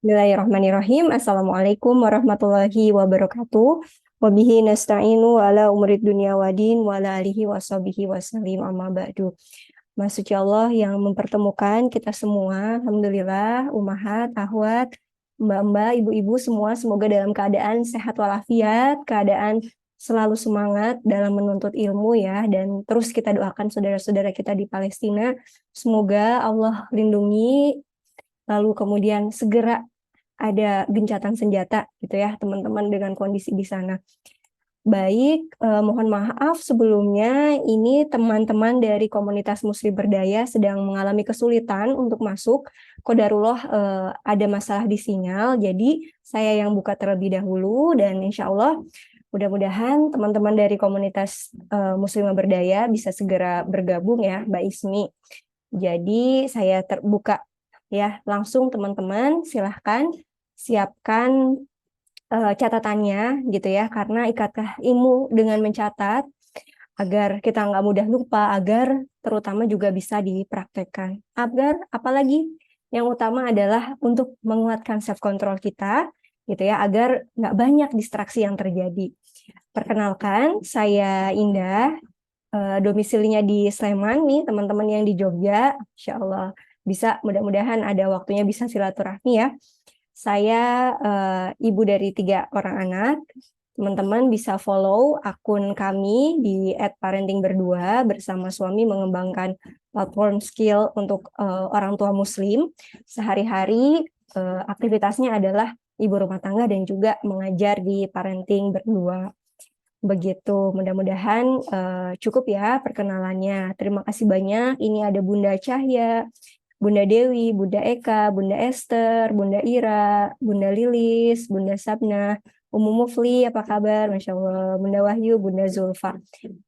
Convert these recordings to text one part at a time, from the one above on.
Bismillahirrahmanirrahim. Assalamualaikum warahmatullahi wabarakatuh. Wabihi nasta'inu ala umurid dunia wadin wa ala alihi wa sahbihi wa sallim amma ba'du. Masya Allah yang mempertemukan kita semua. Alhamdulillah, umahat, ahwat, mbak-mbak, ibu-ibu semua semoga dalam keadaan sehat walafiat, keadaan selalu semangat dalam menuntut ilmu ya. Dan terus kita doakan saudara-saudara kita di Palestina. Semoga Allah lindungi, lalu kemudian segera ada gencatan senjata gitu ya teman-teman dengan kondisi di sana. Baik, mohon maaf sebelumnya ini teman-teman dari komunitas Muslim Berdaya sedang mengalami kesulitan untuk masuk. Qadarullah ada masalah di sinyal, jadi saya yang buka terlebih dahulu dan insya Allah mudah-mudahan teman-teman dari komunitas Muslim Berdaya bisa segera bergabung ya, Mbak Ismi. Jadi saya terbuka ya langsung teman-teman, silahkan siapkan catatannya gitu ya, karena ikatlah ilmu dengan mencatat agar kita nggak mudah lupa, agar terutama juga bisa dipraktekkan. Agar apalagi yang utama adalah untuk menguatkan self control kita gitu ya, agar nggak banyak distraksi yang terjadi. Perkenalkan, saya Indah, domisilinya di Sleman nih, teman-teman yang di Jogja, Insya Allah bisa, mudah-mudahan ada waktunya bisa silaturahmi ya. Saya ibu dari 3 orang anak. Teman-teman bisa follow akun kami di @parenting_berdua bersama suami mengembangkan platform skill untuk orang tua muslim. Sehari-hari aktivitasnya adalah ibu rumah tangga dan juga mengajar di parenting berdua. Begitu, mudah-mudahan cukup ya perkenalannya. Terima kasih banyak. Ini ada Bunda Cahya, Bunda Dewi, Bunda Eka, Bunda Esther, Bunda Ira, Bunda Lilis, Bunda Sabna, Mufli, apa kabar? Masya Allah, Bunda Wahyu, Bunda Zulfa.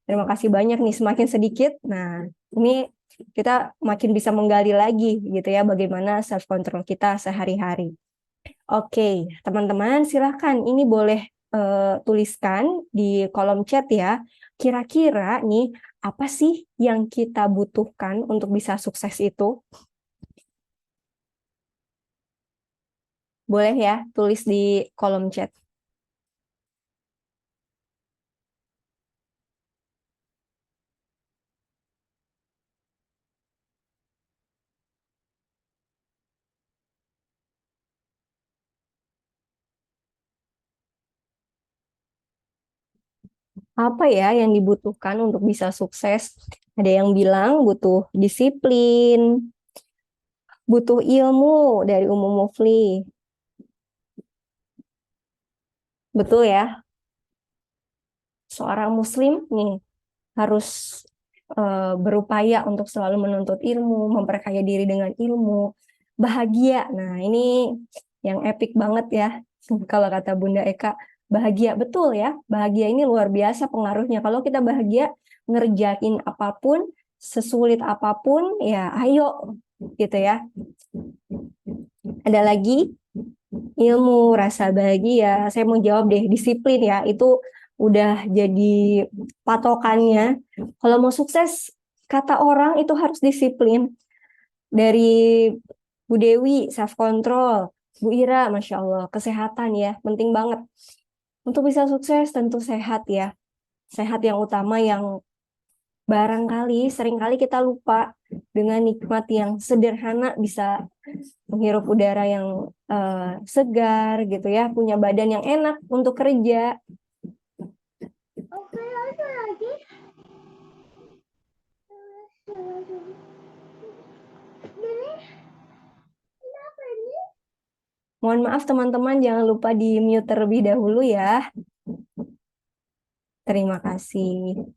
Terima kasih banyak nih, semakin sedikit. Nah, ini kita makin bisa menggali lagi gitu ya, bagaimana self control kita sehari-hari. Oke, teman-teman silahkan ini boleh tuliskan di kolom chat ya. Kira-kira nih, apa sih yang kita butuhkan untuk bisa sukses itu? Boleh ya, tulis di kolom chat. Apa ya yang dibutuhkan untuk bisa sukses? Ada yang bilang butuh disiplin, butuh ilmu dari Umum Mufli. Betul ya, seorang muslim nih harus berupaya untuk selalu menuntut ilmu, memperkaya diri dengan ilmu, bahagia. Nah, ini yang epic banget ya. Kalau kata Bunda Eka, bahagia betul ya. Bahagia ini luar biasa pengaruhnya. Kalau kita bahagia, ngerjain apapun, sesulit apapun, ya ayo gitu ya. Ada lagi ilmu, rasa bahagia. Saya mau jawab deh, disiplin ya. Itu udah jadi patokannya. Kalau mau sukses, kata orang itu harus disiplin. Dari Bu Dewi, self control. Bu Ira, Masya Allah, kesehatan ya, penting banget. Untuk bisa sukses tentu sehat ya. Sehat yang utama, yang barangkali seringkali kita lupa dengan nikmat yang sederhana, bisa menghirup udara yang segar gitu ya, punya badan yang enak untuk kerja. Oke, ada lagi. Mohon maaf teman-teman, jangan lupa di mute terlebih dahulu ya. Terima kasih.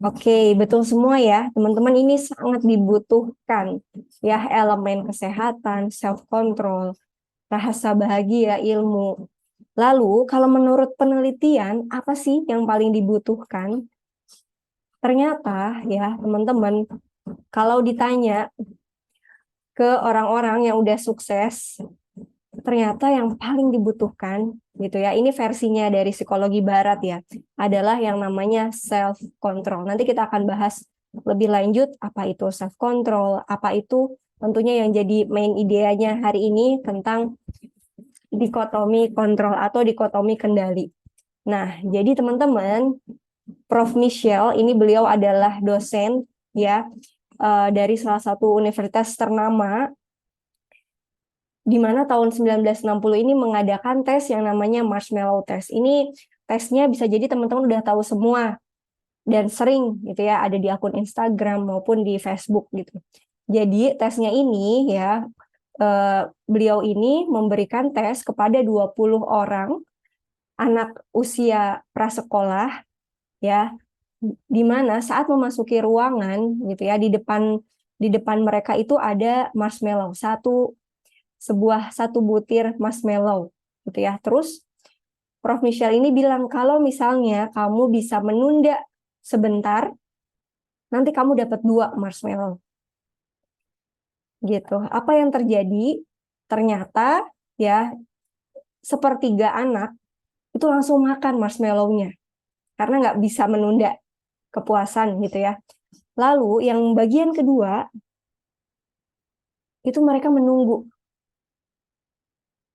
Oke, betul semua ya. Teman-teman, ini sangat dibutuhkan ya, elemen kesehatan, self control, rasa bahagia, ilmu. Lalu, kalau menurut penelitian, apa sih yang paling dibutuhkan? Ternyata ya, teman-teman, kalau ditanya ke orang-orang yang udah sukses, ternyata yang paling dibutuhkan gitu ya, ini versinya dari psikologi barat ya, adalah yang namanya self control. Nanti kita akan bahas lebih lanjut apa itu self control, apa itu tentunya yang jadi main ideanya hari ini tentang dikotomi kontrol atau dikotomi kendali. Nah, jadi teman-teman, Prof. Michelle ini beliau adalah dosen ya dari salah satu universitas ternama di mana tahun 1960 ini mengadakan tes yang namanya marshmallow test. Ini tesnya bisa jadi teman-teman udah tahu semua dan sering gitu ya ada di akun Instagram maupun di Facebook gitu. Jadi tesnya ini ya beliau ini memberikan tes kepada 20 orang anak usia prasekolah ya, di mana saat memasuki ruangan gitu ya di depan mereka itu ada marshmallow, satu butir marshmallow gitu ya. Terus Prof. Michelle ini bilang kalau misalnya kamu bisa menunda sebentar, nanti kamu dapat 2 marshmallow. Gitu. Apa yang terjadi? Ternyata ya sepertiga anak itu langsung makan marshmallow-nya karena nggak bisa menunda kepuasan gitu ya. Lalu yang bagian kedua itu mereka menunggu.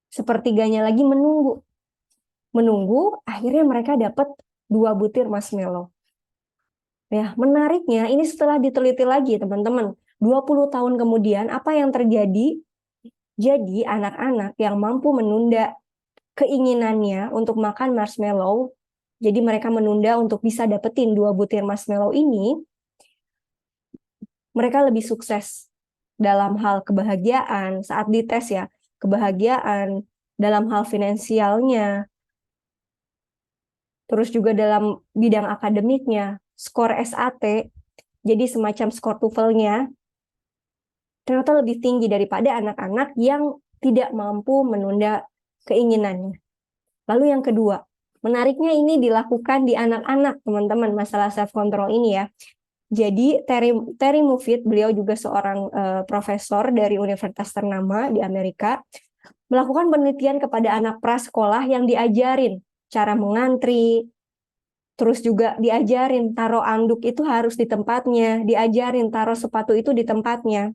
Sepertiganya lagi menunggu. Menunggu, akhirnya mereka dapat 2 butir marshmallow. Ya, menariknya ini setelah diteliti lagi teman-teman. 20 tahun kemudian apa yang terjadi? Jadi anak-anak yang mampu menunda keinginannya untuk makan marshmallow, jadi mereka menunda untuk bisa dapetin 2 butir marshmallow ini, mereka lebih sukses dalam hal kebahagiaan saat dites ya, kebahagiaan dalam hal finansialnya, terus juga dalam bidang akademiknya, skor SAT, jadi semacam skor TOEFL-nya, ternyata lebih tinggi daripada anak-anak yang tidak mampu menunda keinginannya. Lalu yang kedua, menariknya ini dilakukan di anak-anak, teman-teman, masalah self-control ini ya. Jadi Terry Moffitt, beliau juga seorang profesor dari universitas ternama di Amerika, melakukan penelitian kepada anak prasekolah yang diajarin cara mengantri, terus juga diajarin taruh anduk itu harus di tempatnya, diajarin taruh sepatu itu di tempatnya.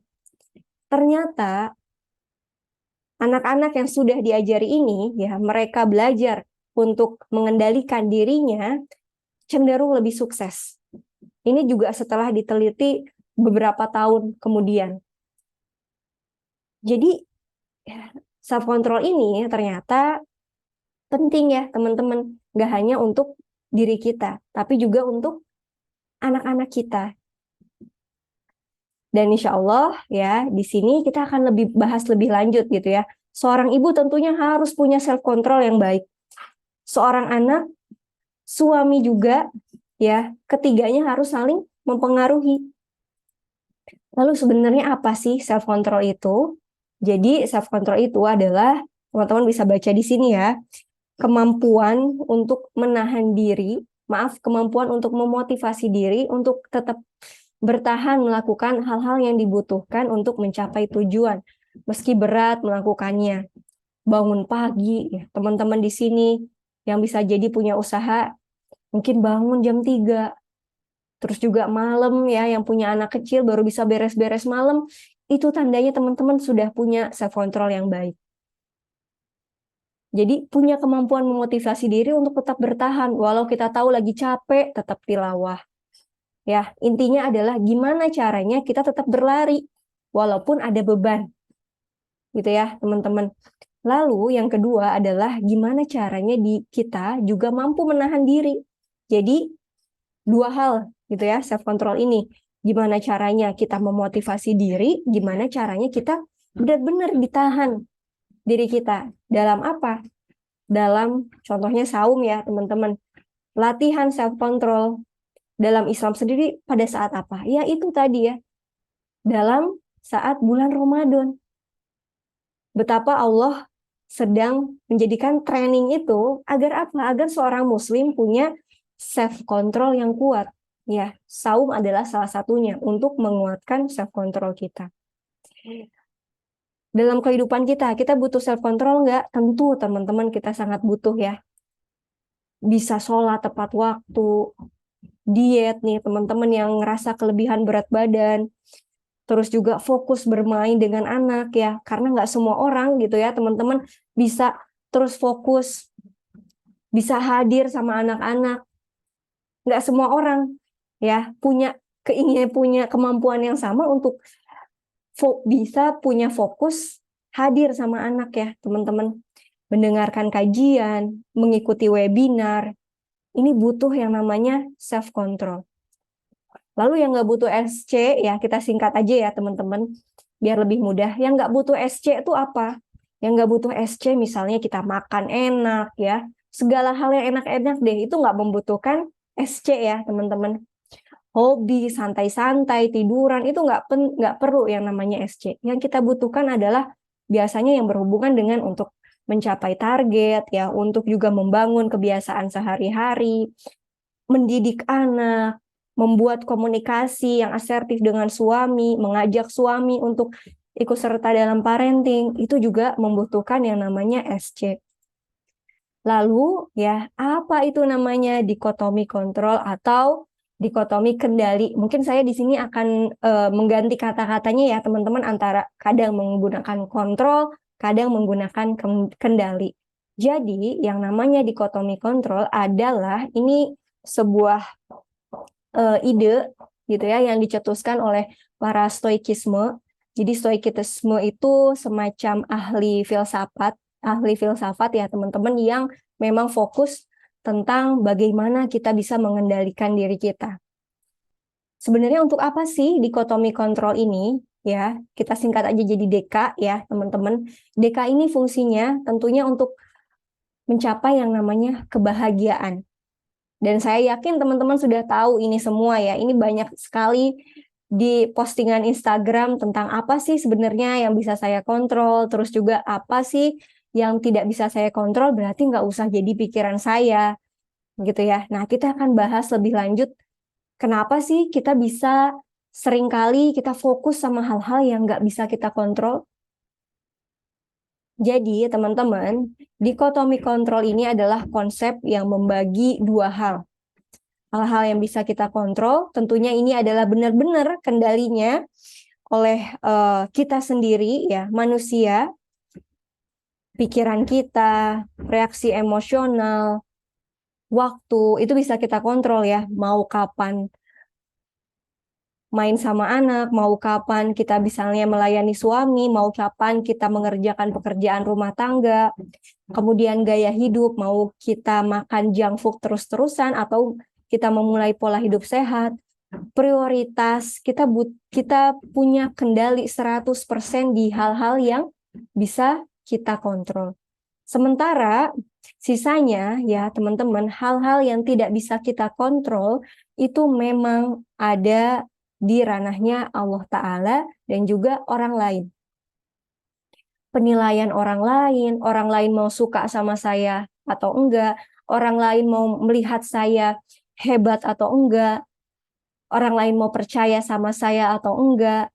Ternyata anak-anak yang sudah diajari ini, ya mereka belajar untuk mengendalikan dirinya cenderung lebih sukses. Ini juga setelah diteliti beberapa tahun kemudian. Jadi self control ini ternyata penting ya teman-teman, nggak hanya untuk diri kita, tapi juga untuk anak-anak kita. Dan insya Allah ya di sini kita akan bahas lebih lanjut gitu ya. Seorang ibu tentunya harus punya self control yang baik. Seorang anak, suami juga ya, ketiganya harus saling mempengaruhi. Lalu sebenarnya apa sih self control itu? Jadi self control itu adalah, teman-teman bisa baca di sini ya, kemampuan untuk menahan diri, kemampuan untuk memotivasi diri untuk tetap bertahan melakukan hal-hal yang dibutuhkan untuk mencapai tujuan, meski berat melakukannya. Bangun pagi, ya, teman-teman di sini yang bisa jadi punya usaha, mungkin bangun jam 3, terus juga malam ya, yang punya anak kecil baru bisa beres-beres malam, itu tandanya teman-teman sudah punya self control yang baik. Jadi punya kemampuan memotivasi diri untuk tetap bertahan, walau kita tahu lagi capek, tetap tilawah. Ya, intinya adalah gimana caranya kita tetap berlari, walaupun ada beban. Gitu ya, teman-teman. Lalu yang kedua adalah gimana caranya kita juga mampu menahan diri. Jadi, 2 hal gitu ya, self control ini. Gimana caranya kita memotivasi diri, gimana caranya kita benar-benar ditahan diri kita. Dalam apa? Dalam contohnya saum ya, teman-teman. Latihan self control dalam Islam sendiri pada saat apa? Ya itu tadi ya, dalam saat bulan Ramadan. Betapa Allah sedang menjadikan training itu agar apa? Agar seorang muslim punya self control yang kuat. Ya, saum adalah salah satunya untuk menguatkan self control kita. Dalam kehidupan kita butuh self control nggak? Tentu teman-teman kita sangat butuh ya. Bisa sholat tepat waktu, diet nih, teman-teman yang ngerasa kelebihan berat badan, terus juga fokus bermain dengan anak ya, karena nggak semua orang gitu ya teman-teman bisa terus fokus, bisa hadir sama anak-anak. Nggak semua orang ya punya keinginan, punya kemampuan yang sama untuk bisa punya fokus hadir sama anak ya teman-teman. Mendengarkan kajian, mengikuti webinar, ini butuh yang namanya self control. Lalu yang nggak butuh SC, ya kita singkat aja ya teman-teman, biar lebih mudah. Yang nggak butuh SC itu apa? Yang nggak butuh SC misalnya kita makan enak ya, segala hal yang enak-enak deh, itu nggak membutuhkan SC ya teman-teman. Hobi, santai-santai, tiduran, itu nggak perlu yang namanya SC. Yang kita butuhkan adalah biasanya yang berhubungan dengan untuk mencapai target, ya, untuk juga membangun kebiasaan sehari-hari, mendidik anak, membuat komunikasi yang asertif dengan suami, mengajak suami untuk ikut serta dalam parenting, itu juga membutuhkan yang namanya SC. Lalu ya, apa itu namanya dikotomi kontrol atau dikotomi kendali? Mungkin saya di sini akan mengganti kata-katanya ya teman-teman, antara kadang menggunakan kontrol, kadang menggunakan kendali. Jadi yang namanya dikotomi kontrol adalah ini sebuah ide gitu ya yang dicetuskan oleh para stoikisme. Jadi stoikisme itu semacam ahli filsafat ya teman-teman, yang memang fokus tentang bagaimana kita bisa mengendalikan diri kita. Sebenarnya untuk apa sih dikotomi kontrol ini? Ya, kita singkat aja jadi DK ya teman-teman. DK ini fungsinya tentunya untuk mencapai yang namanya kebahagiaan. Dan saya yakin teman-teman sudah tahu ini semua ya. Ini banyak sekali di postingan Instagram tentang apa sih sebenarnya yang bisa saya kontrol, terus juga apa sih yang tidak bisa saya kontrol, berarti nggak usah jadi pikiran saya, gitu ya. Nah, kita akan bahas lebih lanjut, kenapa sih kita bisa seringkali kita fokus sama hal-hal yang nggak bisa kita kontrol. Jadi, teman-teman, dikotomi kontrol ini adalah konsep yang membagi dua hal. Hal-hal yang bisa kita kontrol, tentunya ini adalah benar-benar kendalinya oleh kita sendiri ya, manusia, pikiran kita, reaksi emosional, waktu, itu bisa kita kontrol ya, mau kapan main sama anak, mau kapan kita misalnya melayani suami, mau kapan kita mengerjakan pekerjaan rumah tangga, kemudian gaya hidup, mau kita makan junk food terus-terusan atau kita memulai pola hidup sehat, prioritas, kita punya kendali 100% di hal-hal yang bisa kita kontrol. Sementara sisanya ya teman-teman, hal-hal yang tidak bisa kita kontrol itu memang ada di ranahnya Allah Ta'ala dan juga orang lain. Penilaian orang lain mau suka sama saya atau enggak, orang lain mau melihat saya hebat atau enggak, orang lain mau percaya sama saya atau enggak,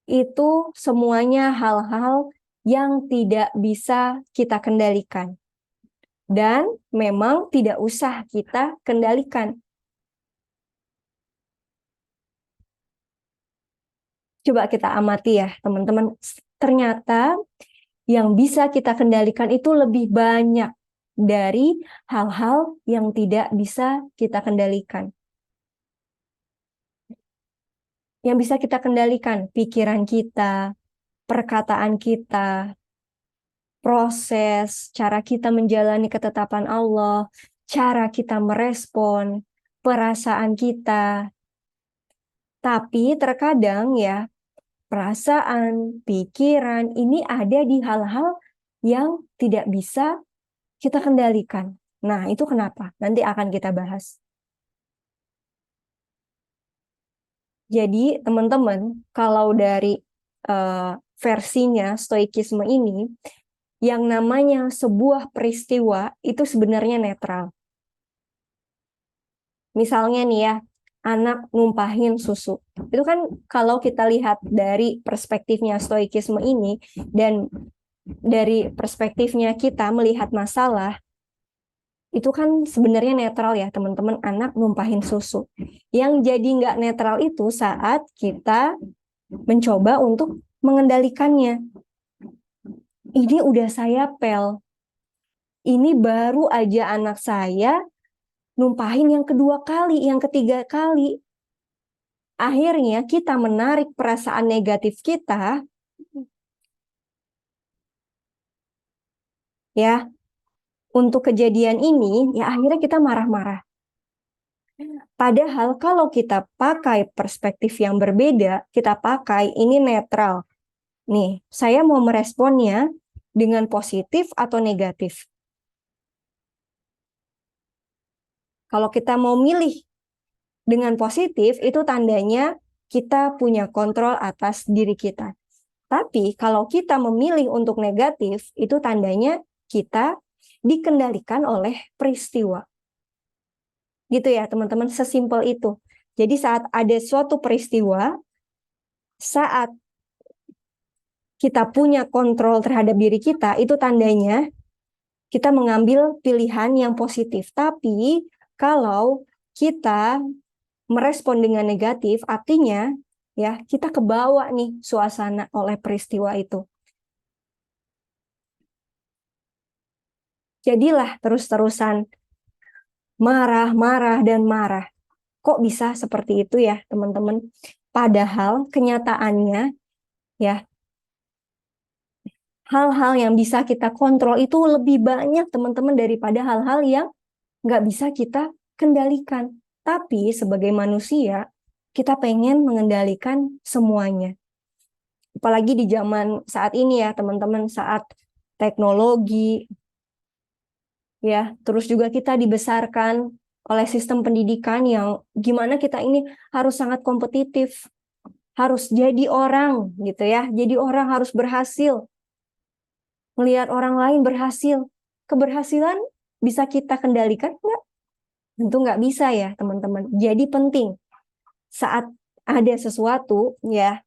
itu semuanya hal-hal yang tidak bisa kita kendalikan. Dan memang tidak usah kita kendalikan. Coba kita amati ya teman-teman, ternyata yang bisa kita kendalikan itu lebih banyak dari hal-hal yang tidak bisa kita kendalikan. Yang bisa kita kendalikan, pikiran kita, perkataan kita, proses, cara kita menjalani ketetapan Allah, cara kita merespon, perasaan kita. Tapi terkadang ya, perasaan, pikiran, ini ada di hal-hal yang tidak bisa kita kendalikan. Nah, itu kenapa? Nanti akan kita bahas. Jadi, teman-teman, kalau dari versinya stoikisme ini, yang namanya sebuah peristiwa itu sebenarnya netral. Misalnya nih ya, anak numpahin susu. Itu kan kalau kita lihat dari perspektifnya stoikisme ini dan dari perspektifnya kita melihat masalah, itu kan sebenarnya netral ya teman-teman, anak numpahin susu. Yang jadi nggak netral itu saat kita mencoba untuk mengendalikannya. Ini udah saya pel, ini baru aja anak saya numpahin yang kedua kali, yang ketiga kali. Akhirnya kita menarik perasaan negatif kita, ya, untuk kejadian ini, ya akhirnya kita marah-marah. Padahal kalau kita pakai perspektif yang berbeda, kita pakai ini netral. Nih, saya mau meresponnya dengan positif atau negatif. Kalau kita mau milih dengan positif, itu tandanya kita punya kontrol atas diri kita. Tapi kalau kita memilih untuk negatif, itu tandanya kita dikendalikan oleh peristiwa. Gitu ya, teman-teman, sesimpel itu. Jadi saat ada suatu peristiwa, saat kita punya kontrol terhadap diri kita, itu tandanya kita mengambil pilihan yang positif. Tapi kalau kita merespon dengan negatif, artinya ya kita kebawa nih suasana oleh peristiwa itu. Jadilah terus-terusan marah, marah, dan marah. Kok bisa seperti itu ya, teman-teman? Padahal kenyataannya ya, hal-hal yang bisa kita kontrol itu lebih banyak, teman-teman, daripada hal-hal yang nggak bisa kita kendalikan. Tapi sebagai manusia, kita pengen mengendalikan semuanya. Apalagi di zaman saat ini ya, teman-teman, saat teknologi, ya, terus juga kita dibesarkan oleh sistem pendidikan yang gimana kita ini harus sangat kompetitif, harus jadi orang gitu ya, jadi orang harus berhasil, melihat orang lain berhasil. Keberhasilan bisa kita kendalikan nggak? Tentu nggak bisa ya teman-teman. Jadi penting saat ada sesuatu ya,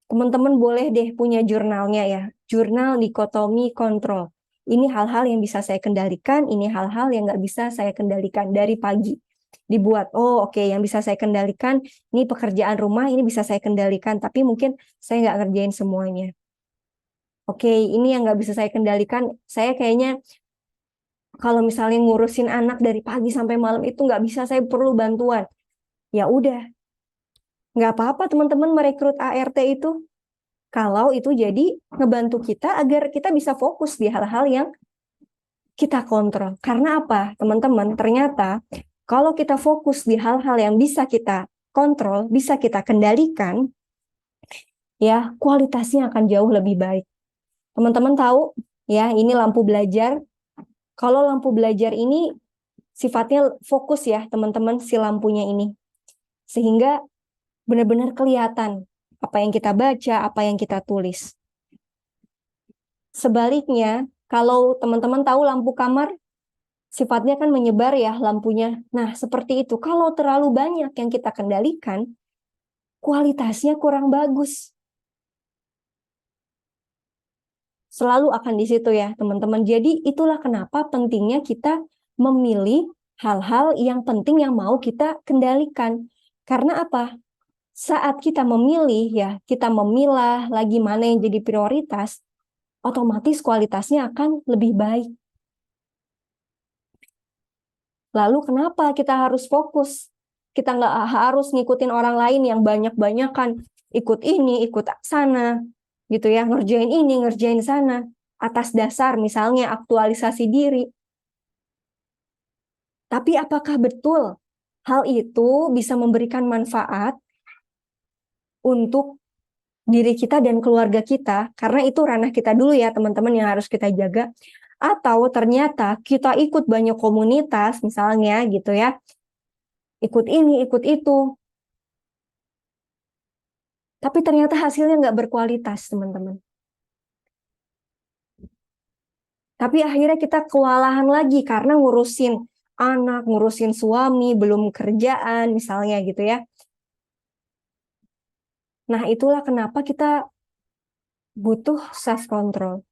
teman-teman boleh deh punya jurnalnya ya, jurnal dikotomi kontrol. Ini hal-hal yang bisa saya kendalikan, ini hal-hal yang nggak bisa saya kendalikan dari pagi. Dibuat, oh oke, yang bisa saya kendalikan, ini pekerjaan rumah, ini bisa saya kendalikan, tapi mungkin saya nggak ngerjain semuanya. Oke, ini yang nggak bisa saya kendalikan, saya kayaknya kalau misalnya ngurusin anak dari pagi sampai malam itu nggak bisa, saya perlu bantuan. Ya udah, nggak apa-apa teman-teman merekrut ART itu. Kalau itu jadi ngebantu kita agar kita bisa fokus di hal-hal yang kita kontrol. Karena apa, teman-teman? Ternyata kalau kita fokus di hal-hal yang bisa kita kontrol, bisa kita kendalikan, ya kualitasnya akan jauh lebih baik. Teman-teman tahu, ya ini lampu belajar. Kalau lampu belajar ini sifatnya fokus ya, teman-teman, si lampunya ini. Sehingga benar-benar kelihatan apa yang kita baca, apa yang kita tulis. Sebaliknya, kalau teman-teman tahu lampu kamar, sifatnya kan menyebar ya lampunya. Nah, seperti itu. Kalau terlalu banyak yang kita kendalikan, kualitasnya kurang bagus. Selalu akan di situ ya, teman-teman. Jadi itulah kenapa pentingnya kita memilih hal-hal yang penting yang mau kita kendalikan. Karena apa? Saat kita memilih ya, kita memilah lagi mana yang jadi prioritas, otomatis kualitasnya akan lebih baik. Lalu kenapa kita harus fokus? Kita nggak harus ngikutin orang lain yang banyak-banyakan, ikut ini, ikut sana, gitu ya, ngerjain ini, ngerjain sana, atas dasar misalnya aktualisasi diri. Tapi apakah betul hal itu bisa memberikan manfaat untuk diri kita dan keluarga kita? Karena itu ranah kita dulu ya teman-teman yang harus kita jaga. Atau ternyata kita ikut banyak komunitas misalnya gitu ya, ikut ini, ikut itu, tapi ternyata hasilnya nggak berkualitas, teman-teman. Tapi akhirnya kita kewalahan lagi karena ngurusin anak, ngurusin suami, belum kerjaan, misalnya gitu ya. Nah, itulah kenapa kita butuh self-control.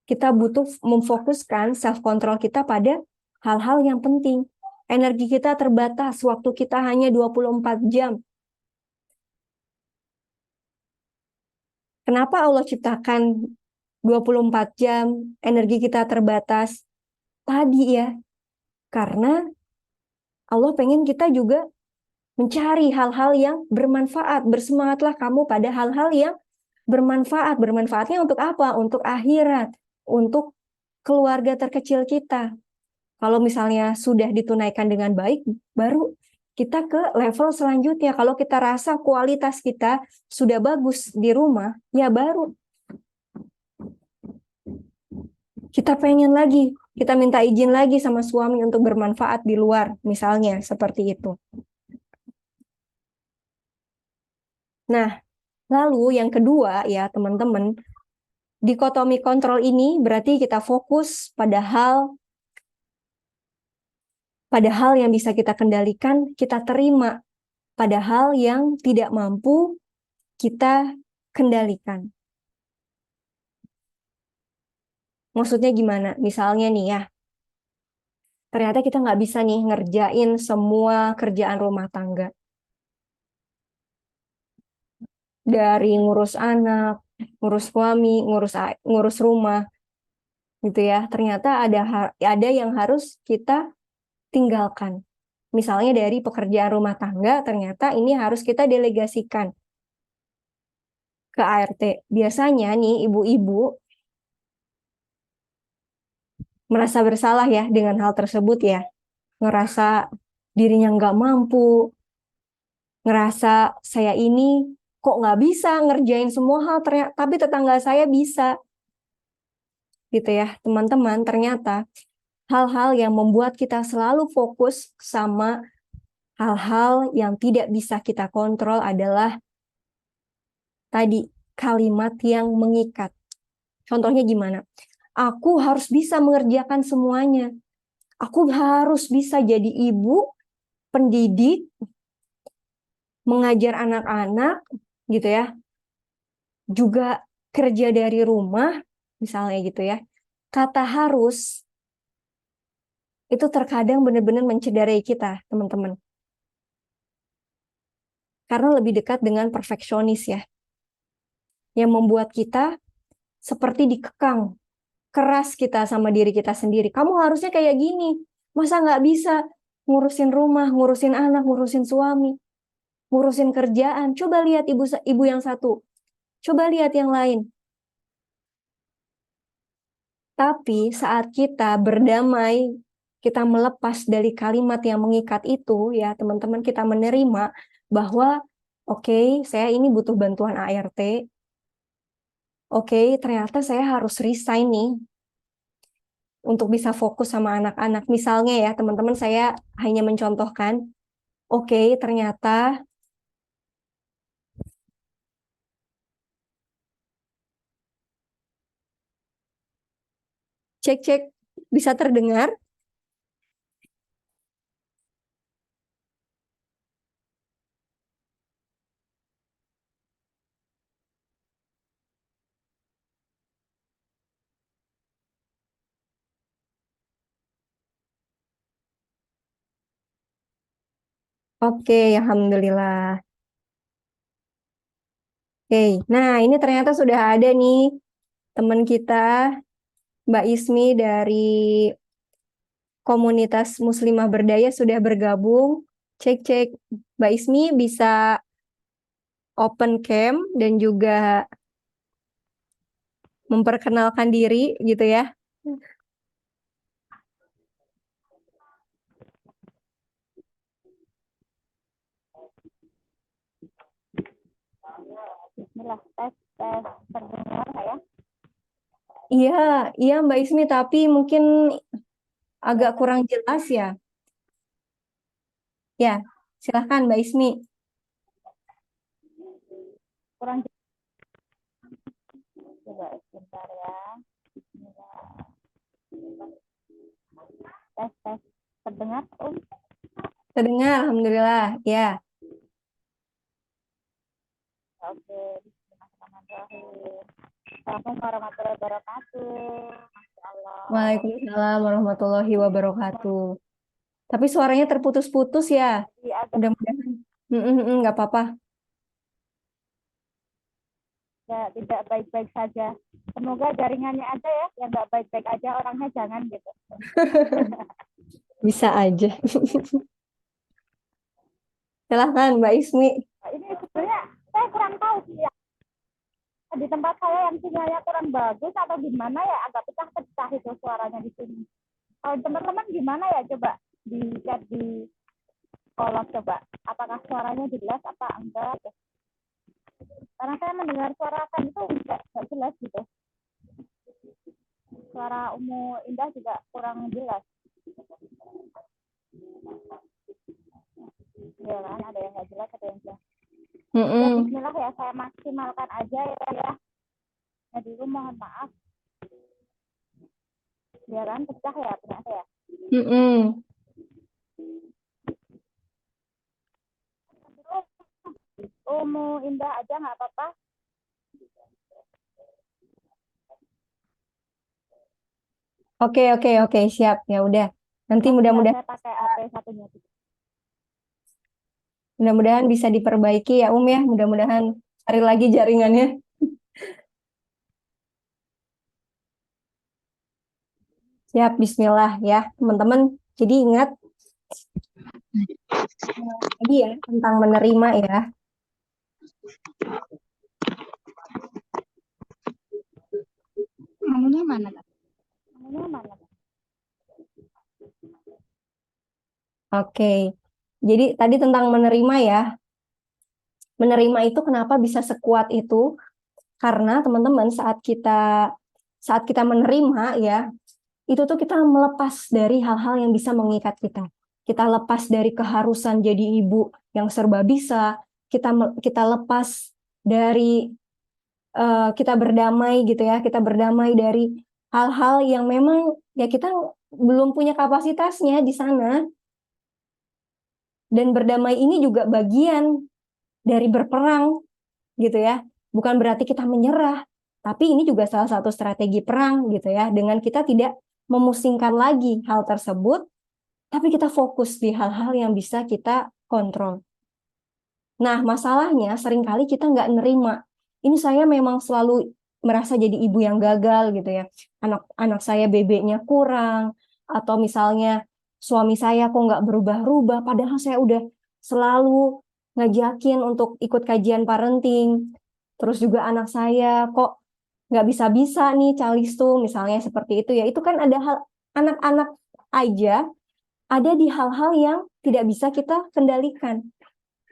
Kita butuh memfokuskan self-control kita pada hal-hal yang penting. Energi kita terbatas, waktu kita hanya 24 jam. Kenapa Allah ciptakan 24 jam, energi kita terbatas? Tadi ya, karena Allah pengen kita juga mencari hal-hal yang bermanfaat. Bersemangatlah kamu pada hal-hal yang bermanfaat. Bermanfaatnya untuk apa? Untuk akhirat, untuk keluarga terkecil kita. Kalau misalnya sudah ditunaikan dengan baik, baru kita ke level selanjutnya. Kalau kita rasa kualitas kita sudah bagus di rumah, ya baru kita pengen lagi, kita minta izin lagi sama suami untuk bermanfaat di luar, misalnya seperti itu. Nah, lalu yang kedua ya teman-teman, dikotomi kontrol ini berarti kita fokus pada hal yang bisa kita kendalikan, kita terima. Pada hal yang tidak mampu kita kendalikan. Maksudnya gimana? Misalnya nih ya, ternyata kita nggak bisa nih ngerjain semua kerjaan rumah tangga. Dari ngurus anak, ngurus suami, ngurus rumah, gitu ya. Ternyata ada yang harus kita tinggalkan. Misalnya dari pekerjaan rumah tangga, ternyata ini harus kita delegasikan ke ART. Biasanya nih ibu-ibu merasa bersalah ya dengan hal tersebut ya. Ngerasa dirinya nggak mampu, ngerasa saya ini kok nggak bisa ngerjain semua hal, ternyata, tapi tetangga saya bisa. Gitu ya, teman-teman, ternyata hal-hal yang membuat kita selalu fokus sama hal-hal yang tidak bisa kita kontrol adalah tadi kalimat yang mengikat. Contohnya gimana? Aku harus bisa mengerjakan semuanya. Aku harus bisa jadi ibu, pendidik, mengajar anak-anak, gitu ya. Juga kerja dari rumah, misalnya gitu ya. Kata harus itu terkadang benar-benar mencederai kita, teman-teman. Karena lebih dekat dengan perfeksionis ya. Yang membuat kita seperti dikekang, keras kita sama diri kita sendiri. Kamu harusnya kayak gini. Masa nggak bisa ngurusin rumah, ngurusin anak, ngurusin suami, ngurusin kerjaan. Coba lihat ibu yang satu. Coba lihat yang lain. Tapi saat kita berdamai, kita melepas dari kalimat yang mengikat itu, ya teman-teman, kita menerima bahwa oke, saya ini butuh bantuan ART. Oke, ternyata saya harus resign nih untuk bisa fokus sama anak-anak. Misalnya ya, teman-teman, saya hanya mencontohkan, oke, ternyata cek-cek bisa terdengar. Oke, alhamdulillah. Oke, nah ini ternyata sudah ada nih teman kita, Mbak Ismi dari komunitas Muslimah Berdaya sudah bergabung. Cek-cek, Mbak Ismi bisa open cam dan juga memperkenalkan diri gitu ya. Bismillah, tes tes terdengar ya? Iya, iya Mbak Ismi, tapi mungkin agak kurang jelas ya. Ya, silahkan Mbak Ismi. Kurang coba sebentar ya. Bismillah. Tes tes terdengar Terdengar, alhamdulillah. Ya, Oke, bismillahirrahmanirrahim. Assalamualaikum warahmatullahi wabarakatuh. Allah. Waalaikumsalam warahmatullahi wabarakatuh. Tapi suaranya terputus-putus ya. Jadi agak Mudah-mudahan. Nggak apa-apa. tidak baik-baik saja. Semoga jaringannya aja ya, yang nggak baik-baik aja, orangnya jangan gitu. Bisa aja. Silahkan Mbak Ismi. Nah, ini sebenarnya saya kurang tahu sih ya. Di tempat saya yang sinyalnya kurang bagus atau gimana ya, agak pecah-pecah itu suaranya di sini. Kalau teman-teman gimana ya, coba di chat di kolom coba. Apakah suaranya jelas apa enggak? Karena saya mendengar suara kan itu enggak jelas gitu. Suara Umu Indah juga kurang jelas. Ya kan, ada yang nggak jelas, ada yang jelas. Ya, bismillah ya, saya maksimalkan aja ya. Ya dulu mohon maaf. Ya kan, pecah ya ternyata ya. Umu Indah aja nggak apa-apa. Oke, siap. Ya udah. Nanti mudah-mudahan Saya pakai HP satunya. mudah-mudahan bisa diperbaiki ya ya. Mudah-mudahan cari lagi jaringannya. Siap, bismillah ya, teman-teman. Jadi ingat tadi ya tentang menerima ya. Anunya mana? Anunya mana? Oke. Jadi tadi tentang menerima ya. Menerima itu kenapa bisa sekuat itu? Karena teman-teman saat kita menerima ya, itu tuh kita melepas dari hal-hal yang bisa mengikat kita. Kita lepas dari keharusan jadi ibu yang serba bisa. Kita lepas dari kita berdamai gitu ya. Kita berdamai dari hal-hal yang memang ya kita belum punya kapasitasnya di sana. Dan berdamai ini juga bagian dari berperang gitu ya. Bukan berarti kita menyerah, tapi ini juga salah satu strategi perang gitu ya. Dengan kita tidak memusingkan lagi hal tersebut, tapi kita fokus di hal-hal yang bisa kita kontrol. Nah, masalahnya seringkali kita nggak nerima. Ini saya memang selalu merasa jadi ibu yang gagal gitu ya. Anak saya BB-nya kurang, atau misalnya suami saya kok nggak berubah-ubah, padahal saya udah selalu ngajakin untuk ikut kajian parenting. Terus juga anak saya kok nggak bisa-bisa nih calistu, misalnya seperti itu ya. Itu kan ada hal anak-anak aja ada di hal-hal yang tidak bisa kita kendalikan.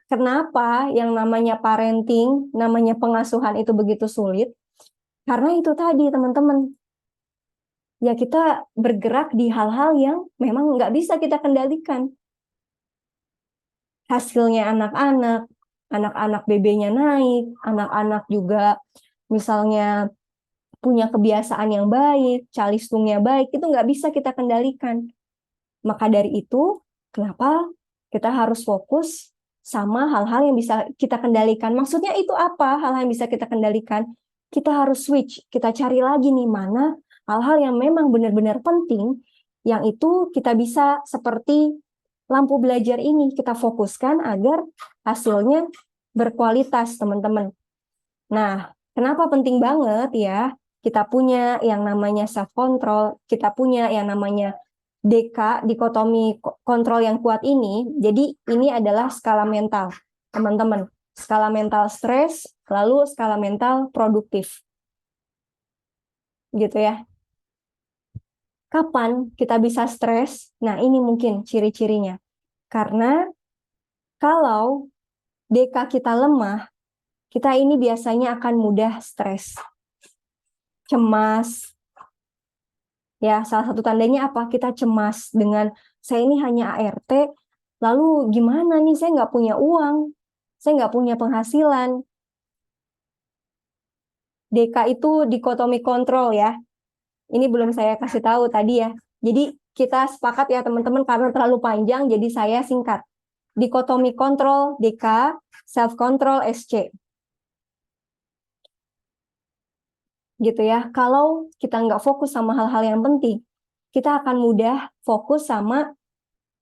Kenapa yang namanya parenting, namanya pengasuhan itu begitu sulit? Karena itu tadi teman-teman, ya kita bergerak di hal-hal yang memang nggak bisa kita kendalikan. Hasilnya anak-anak BB-nya naik, anak-anak juga misalnya punya kebiasaan yang baik, calistungnya baik, itu nggak bisa kita kendalikan. Maka dari itu, kenapa kita harus fokus sama hal-hal yang bisa kita kendalikan. Maksudnya itu apa hal-hal yang bisa kita kendalikan? Kita harus switch, kita cari lagi nih mana hal-hal yang memang benar-benar penting, yang itu kita bisa seperti lampu belajar ini, kita fokuskan agar hasilnya berkualitas, teman-teman. Nah, kenapa penting banget ya kita punya yang namanya self-control, kita punya yang namanya DK, dikotomi kontrol yang kuat ini. Jadi ini adalah skala mental, teman-teman. Skala mental stres, lalu skala mental produktif. Gitu ya. Kapan kita bisa stres? Nah, ini mungkin ciri-cirinya. Karena kalau DK kita lemah, kita ini biasanya akan mudah stres, cemas. Ya, salah satu tandanya apa? Kita cemas dengan saya ini hanya ART, lalu gimana nih? Saya nggak punya uang, saya nggak punya penghasilan. DK itu dikotomi kontrol ya. Ini belum saya kasih tahu tadi ya. Jadi kita sepakat ya teman-teman karena terlalu panjang, jadi saya singkat. Dikotomi kontrol DK, self control SC. gitu ya. Kalau kita nggak fokus sama hal-hal yang penting, kita akan mudah fokus sama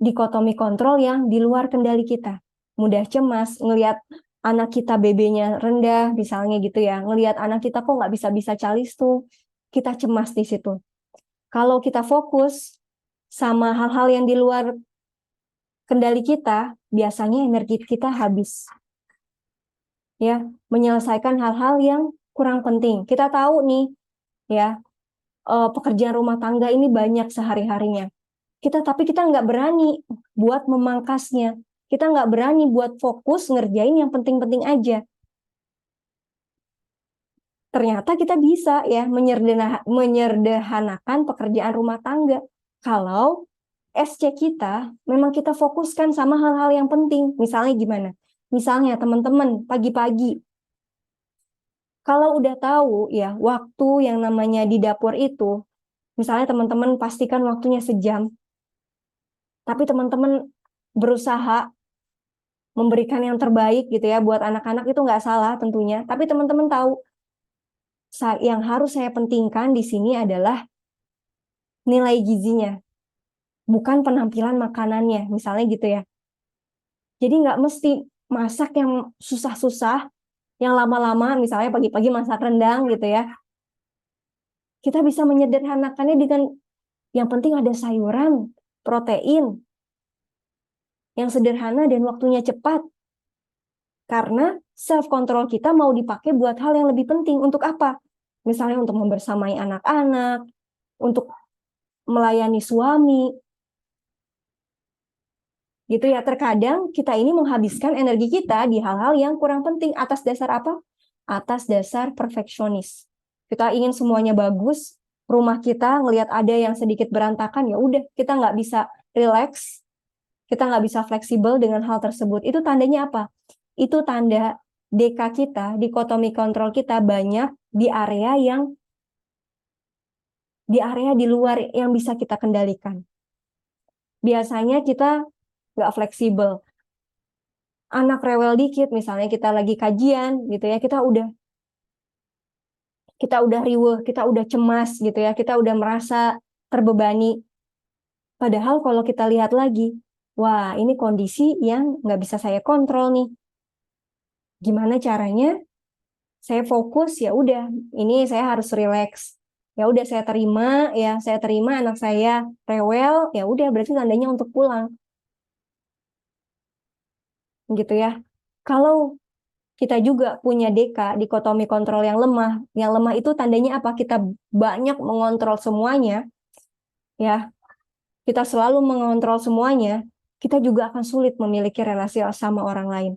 dikotomi kontrol yang di luar kendali kita. Mudah cemas, ngelihat anak kita BB-nya rendah, misalnya gitu ya. Ngelihat anak kita kok nggak bisa-bisa calistung, kita cemas di situ. Kalau kita fokus sama hal-hal yang di luar kendali kita, biasanya energi kita habis. Ya, menyelesaikan hal-hal yang kurang penting. Kita tahu nih, ya, pekerjaan rumah tangga ini banyak sehari-harinya. Tapi kita nggak berani buat memangkasnya. Kita nggak berani buat fokus ngerjain yang penting-penting aja. Ternyata kita bisa ya menyederhanakan pekerjaan rumah tangga. Kalau SC kita memang kita fokuskan sama hal-hal yang penting. Misalnya gimana? Misalnya teman-teman pagi-pagi, kalau udah tahu ya waktu yang namanya di dapur itu, misalnya teman-teman pastikan waktunya sejam, tapi teman-teman berusaha memberikan yang terbaik gitu ya buat anak-anak, itu nggak salah tentunya. Tapi teman-teman tahu yang harus saya pentingkan di sini adalah nilai gizinya, bukan penampilan makanannya, misalnya gitu ya. Jadi nggak mesti masak yang susah-susah, yang lama-lama, misalnya pagi-pagi masak rendang gitu ya. Kita bisa menyederhanakannya dengan yang penting ada sayuran, protein, yang sederhana dan waktunya cepat. Karena self-control kita mau dipakai buat hal yang lebih penting. Untuk apa? Misalnya untuk membersamai anak-anak, untuk melayani suami. Gitu ya, terkadang kita ini menghabiskan energi kita di hal-hal yang kurang penting. Atas dasar apa? Atas dasar perfeksionis. Kita ingin semuanya bagus, rumah kita ngelihat ada yang sedikit berantakan, ya udah, kita nggak bisa relax, kita nggak bisa fleksibel dengan hal tersebut. Itu tandanya apa? Itu tanda DK kita, dikotomi kontrol kita banyak di area di luar yang bisa kita kendalikan. Biasanya kita nggak fleksibel. Anak rewel dikit, misalnya kita lagi kajian gitu ya, kita udah riweuh, kita udah cemas gitu ya, kita udah merasa terbebani. Padahal kalau kita lihat lagi, wah ini kondisi yang nggak bisa saya kontrol nih. Gimana caranya? Saya fokus, ya udah, ini saya harus relax. Ya udah saya terima anak saya rewel, ya udah berarti tandanya untuk pulang. Gitu ya. Kalau kita juga punya DK, dikotomi kontrol yang lemah. Yang lemah itu tandanya apa? Kita banyak mengontrol semuanya, ya. Kita selalu mengontrol semuanya, kita juga akan sulit memiliki relasi sama orang lain.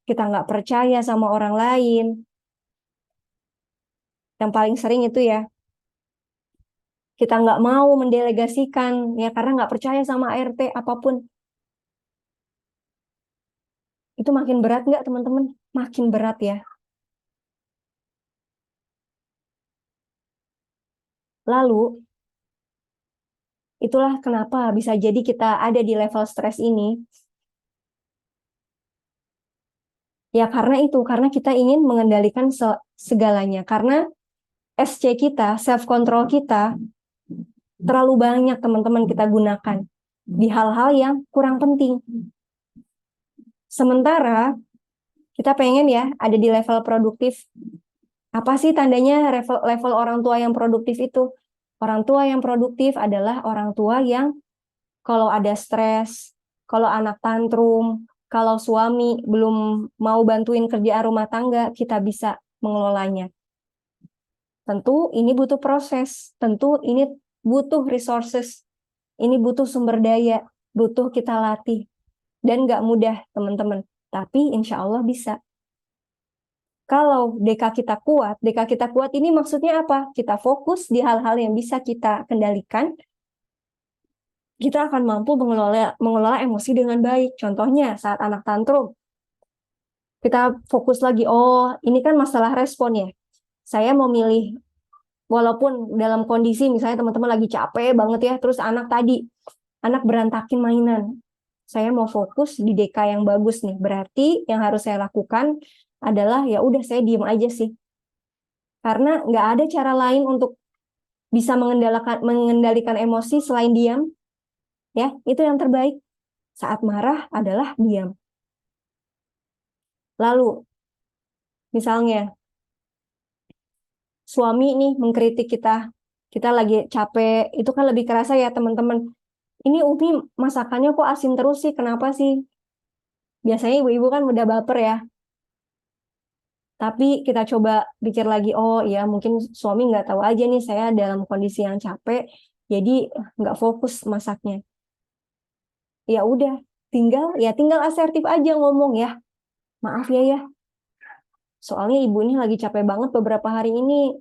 Kita nggak percaya sama orang lain. Yang paling sering itu ya, kita nggak mau mendelegasikan, ya karena nggak percaya sama ART apapun. Itu makin berat nggak teman-teman? Makin berat ya. Lalu, itulah kenapa bisa jadi kita ada di level stres ini. Ya karena itu, karena kita ingin mengendalikan segalanya. Karena SC kita, self-control kita, terlalu banyak teman-teman kita gunakan di hal-hal yang kurang penting. Sementara kita pengen ya ada di level produktif. Apa sih tandanya level orang tua yang produktif itu? Orang tua yang produktif adalah orang tua yang kalau ada stres, kalau anak tantrum, kalau suami belum mau bantuin kerjaan rumah tangga, kita bisa mengelolanya. Tentu ini butuh proses, tentu ini butuh resources, ini butuh sumber daya, butuh kita latih. Dan nggak mudah, teman-teman. Tapi insya Allah bisa. Kalau DK kita kuat ini maksudnya apa? Kita fokus di hal-hal yang bisa kita kendalikan, kita akan mampu mengelola emosi dengan baik. Contohnya saat anak tantrum, kita fokus lagi, oh ini kan masalah respon ya. Saya mau milih, walaupun dalam kondisi misalnya teman-teman lagi capek banget ya, terus anak berantakin mainan. Saya mau fokus di DK yang bagus nih. Berarti yang harus saya lakukan adalah ya udah saya diem aja sih. Karena nggak ada cara lain untuk bisa mengendalikan emosi selain diam. Ya, itu yang terbaik. Saat marah adalah diam. Lalu, misalnya suami nih mengkritik kita lagi capek, itu kan lebih kerasa ya teman-teman. Ini Umi masakannya kok asin terus sih, kenapa sih? Biasanya ibu-ibu kan udah baper ya. Tapi kita coba pikir lagi, oh ya mungkin suami nggak tahu aja nih saya dalam kondisi yang capek, jadi nggak fokus masaknya. Ya udah, tinggal asertif aja ngomong ya. Maaf ya, soalnya ibu ini lagi capek banget beberapa hari ini.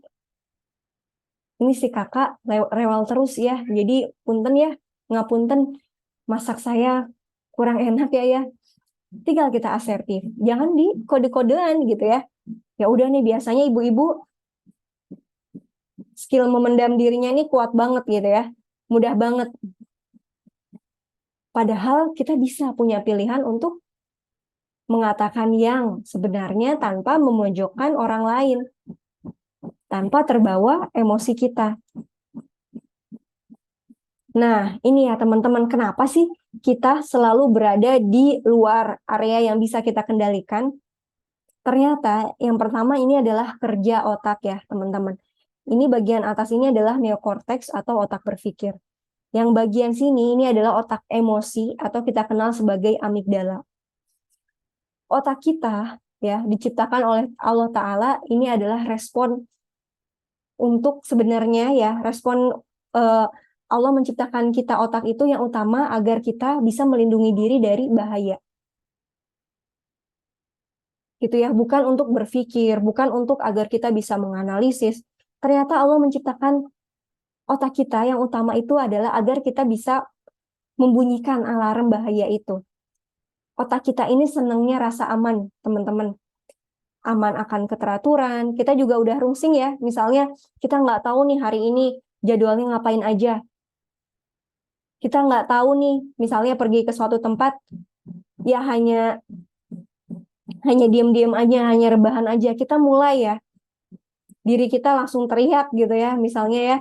Ini si kakak rewel terus ya. Jadi punten ya, ngapunten masak saya kurang enak ya. Tinggal kita asertif. Jangan di kode-kodean gitu ya. Ya udah nih biasanya ibu-ibu skill memendam dirinya ini kuat banget gitu ya. Mudah banget. Padahal kita bisa punya pilihan untuk mengatakan yang sebenarnya tanpa memojokkan orang lain, tanpa terbawa emosi kita. Nah, ini ya teman-teman, kenapa sih kita selalu berada di luar area yang bisa kita kendalikan? Ternyata yang pertama ini adalah kerja otak ya, teman-teman. Ini bagian atas ini adalah neokorteks atau otak berpikir. Yang bagian sini ini adalah otak emosi atau kita kenal sebagai amigdala. Otak kita ya diciptakan oleh Allah Ta'ala ini adalah respon untuk sebenarnya ya, respon Allah menciptakan kita otak itu yang utama agar kita bisa melindungi diri dari bahaya. Gitu ya, bukan untuk berpikir, bukan untuk agar kita bisa menganalisis. Ternyata Allah menciptakan otak kita yang utama itu adalah agar kita bisa membunyikan alarm bahaya itu. Otak kita ini senangnya rasa aman, teman-teman. Aman akan keteraturan. Kita juga udah rungsing ya, misalnya kita nggak tahu nih hari ini jadwalnya ngapain aja. Kita nggak tahu nih, misalnya pergi ke suatu tempat, ya hanya diam-diam aja, hanya rebahan aja. Kita mulai ya, diri kita langsung teriak gitu ya, misalnya ya,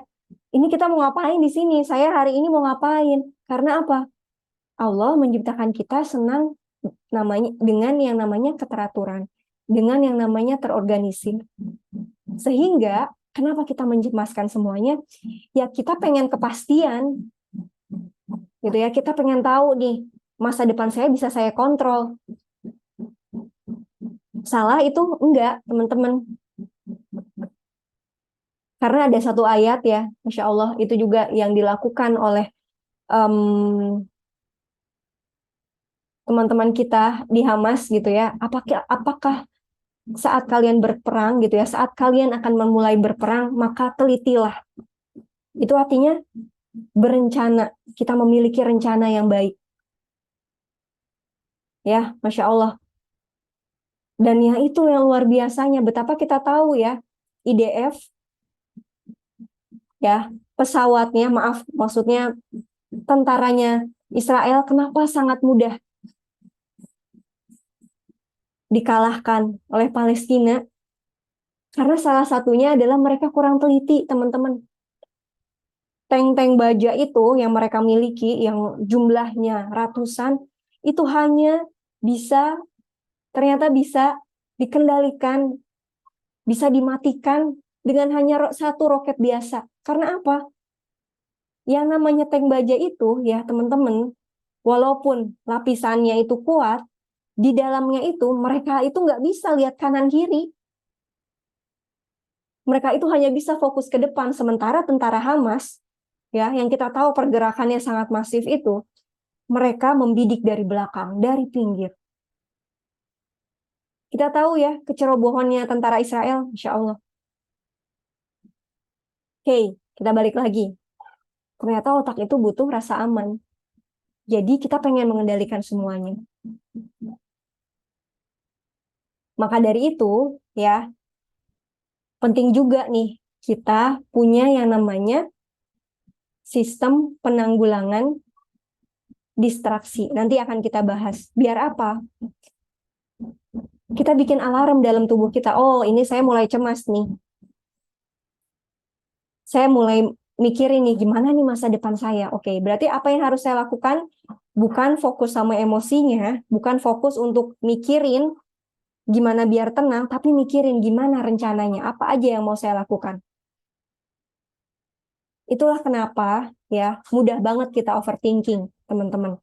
ini kita mau ngapain di sini? Saya hari ini mau ngapain? Karena apa? Allah menciptakan kita senang namanya dengan yang namanya keteraturan, dengan yang namanya terorganisir. Sehingga kenapa kita mencemaskan semuanya? Ya kita pengen kepastian, gitu ya. Kita pengen tahu nih masa depan saya bisa saya kontrol. Salah itu enggak, teman-teman. Karena ada satu ayat ya, Masya Allah, itu juga yang dilakukan oleh teman-teman kita di Hamas gitu ya. Apakah saat kalian berperang gitu ya, saat kalian akan memulai berperang, maka telitilah. Itu artinya berencana, kita memiliki rencana yang baik. Ya, Masya Allah. Dan yang itu yang luar biasanya, betapa kita tahu ya, IDF, ya, pesawatnya, maaf, maksudnya tentaranya Israel, kenapa sangat mudah dikalahkan oleh Palestina? Karena salah satunya adalah mereka kurang teliti, teman-teman. Tank-tank baja itu yang mereka miliki, yang jumlahnya ratusan, itu hanya ternyata bisa dikendalikan, bisa dimatikan dengan hanya satu roket biasa. Karena apa? Yang namanya tank baja itu, ya teman-teman, walaupun lapisannya itu kuat, di dalamnya itu mereka itu nggak bisa lihat kanan kiri. Mereka itu hanya bisa fokus ke depan, sementara tentara Hamas, ya, yang kita tahu pergerakannya sangat masif itu, mereka membidik dari belakang, dari pinggir. Kita tahu ya kecerobohannya tentara Israel, Insya Allah. Oke, kita balik lagi. Ternyata otak itu butuh rasa aman. Jadi kita pengen mengendalikan semuanya. Maka dari itu, ya, penting juga nih kita punya yang namanya sistem penanggulangan distraksi. Nanti akan kita bahas. Biar apa? Kita bikin alarm dalam tubuh kita. Oh, ini saya mulai cemas nih. saya mulai mikirin nih gimana nih masa depan saya. Oke, berarti apa yang harus saya lakukan? Bukan fokus sama emosinya, bukan fokus untuk mikirin gimana biar tenang, tapi mikirin gimana rencananya, apa aja yang mau saya lakukan. Itulah kenapa ya mudah banget kita overthinking, teman-teman.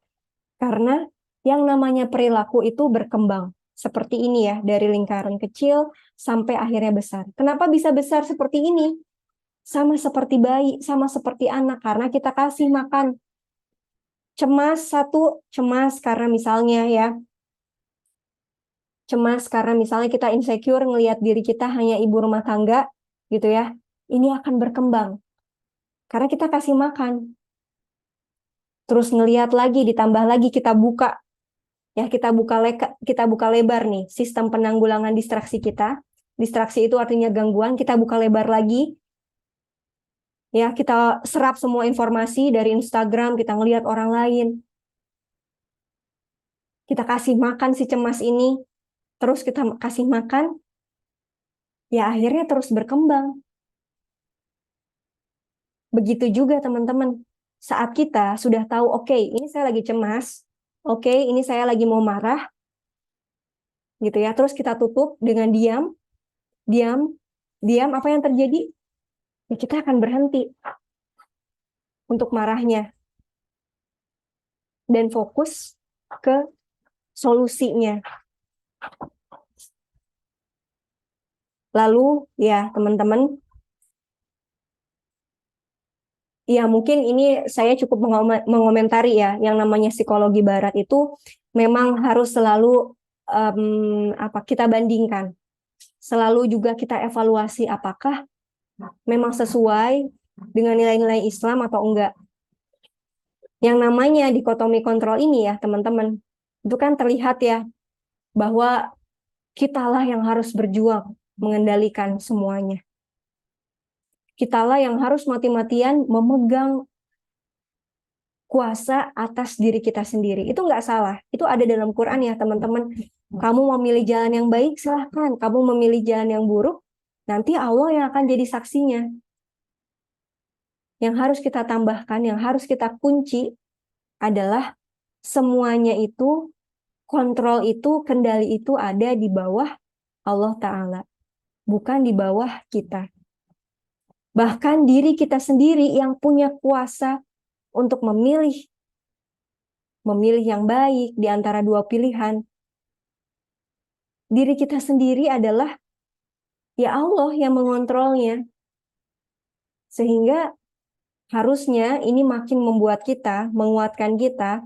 Karena yang namanya perilaku itu berkembang. Seperti ini ya, dari lingkaran kecil sampai akhirnya besar. Kenapa bisa besar seperti ini? Sama seperti bayi, sama seperti anak, karena kita kasih makan. Cemas satu, cemas karena misalnya ya, cemas karena misalnya kita insecure ngelihat diri kita hanya ibu rumah tangga, gitu ya. Ini akan berkembang, karena kita kasih makan. Terus ngelihat lagi, ditambah lagi kita buka, ya kita buka lebar nih sistem penanggulangan distraksi kita. Distraksi itu artinya gangguan, kita buka lebar lagi. Ya, kita serap semua informasi dari Instagram, kita ngelihat orang lain. Kita kasih makan si cemas ini, terus kita kasih makan, ya akhirnya terus berkembang. Begitu juga teman-teman, saat kita sudah tahu, oke, ini saya lagi cemas, oke, ini saya lagi mau marah, gitu ya, terus kita tutup dengan diam, diam, diam, apa yang terjadi? Ya kita akan berhenti untuk marahnya dan fokus ke solusinya. Lalu ya teman-teman, ya mungkin ini saya cukup mengomentari ya, yang namanya psikologi barat itu memang harus selalu kita bandingkan. Selalu juga kita evaluasi apakah memang sesuai dengan nilai-nilai Islam atau enggak. Yang namanya dikotomi kontrol ini ya teman-teman, itu kan terlihat ya bahwa kitalah yang harus berjuang mengendalikan semuanya. Kitalah yang harus mati-matian memegang kuasa atas diri kita sendiri. Itu nggak salah. Itu ada dalam Quran ya teman-teman. Kamu memilih jalan yang baik, silahkan. Kamu memilih jalan yang buruk, nanti Allah yang akan jadi saksinya. Yang harus kita tambahkan, yang harus kita kunci adalah semuanya itu, kontrol itu, kendali itu ada di bawah Allah Ta'ala. Bukan di bawah kita. Bahkan diri kita sendiri yang punya kuasa untuk memilih yang baik di antara dua pilihan. Diri kita sendiri adalah ya Allah yang mengontrolnya. Sehingga harusnya ini makin membuat kita, menguatkan kita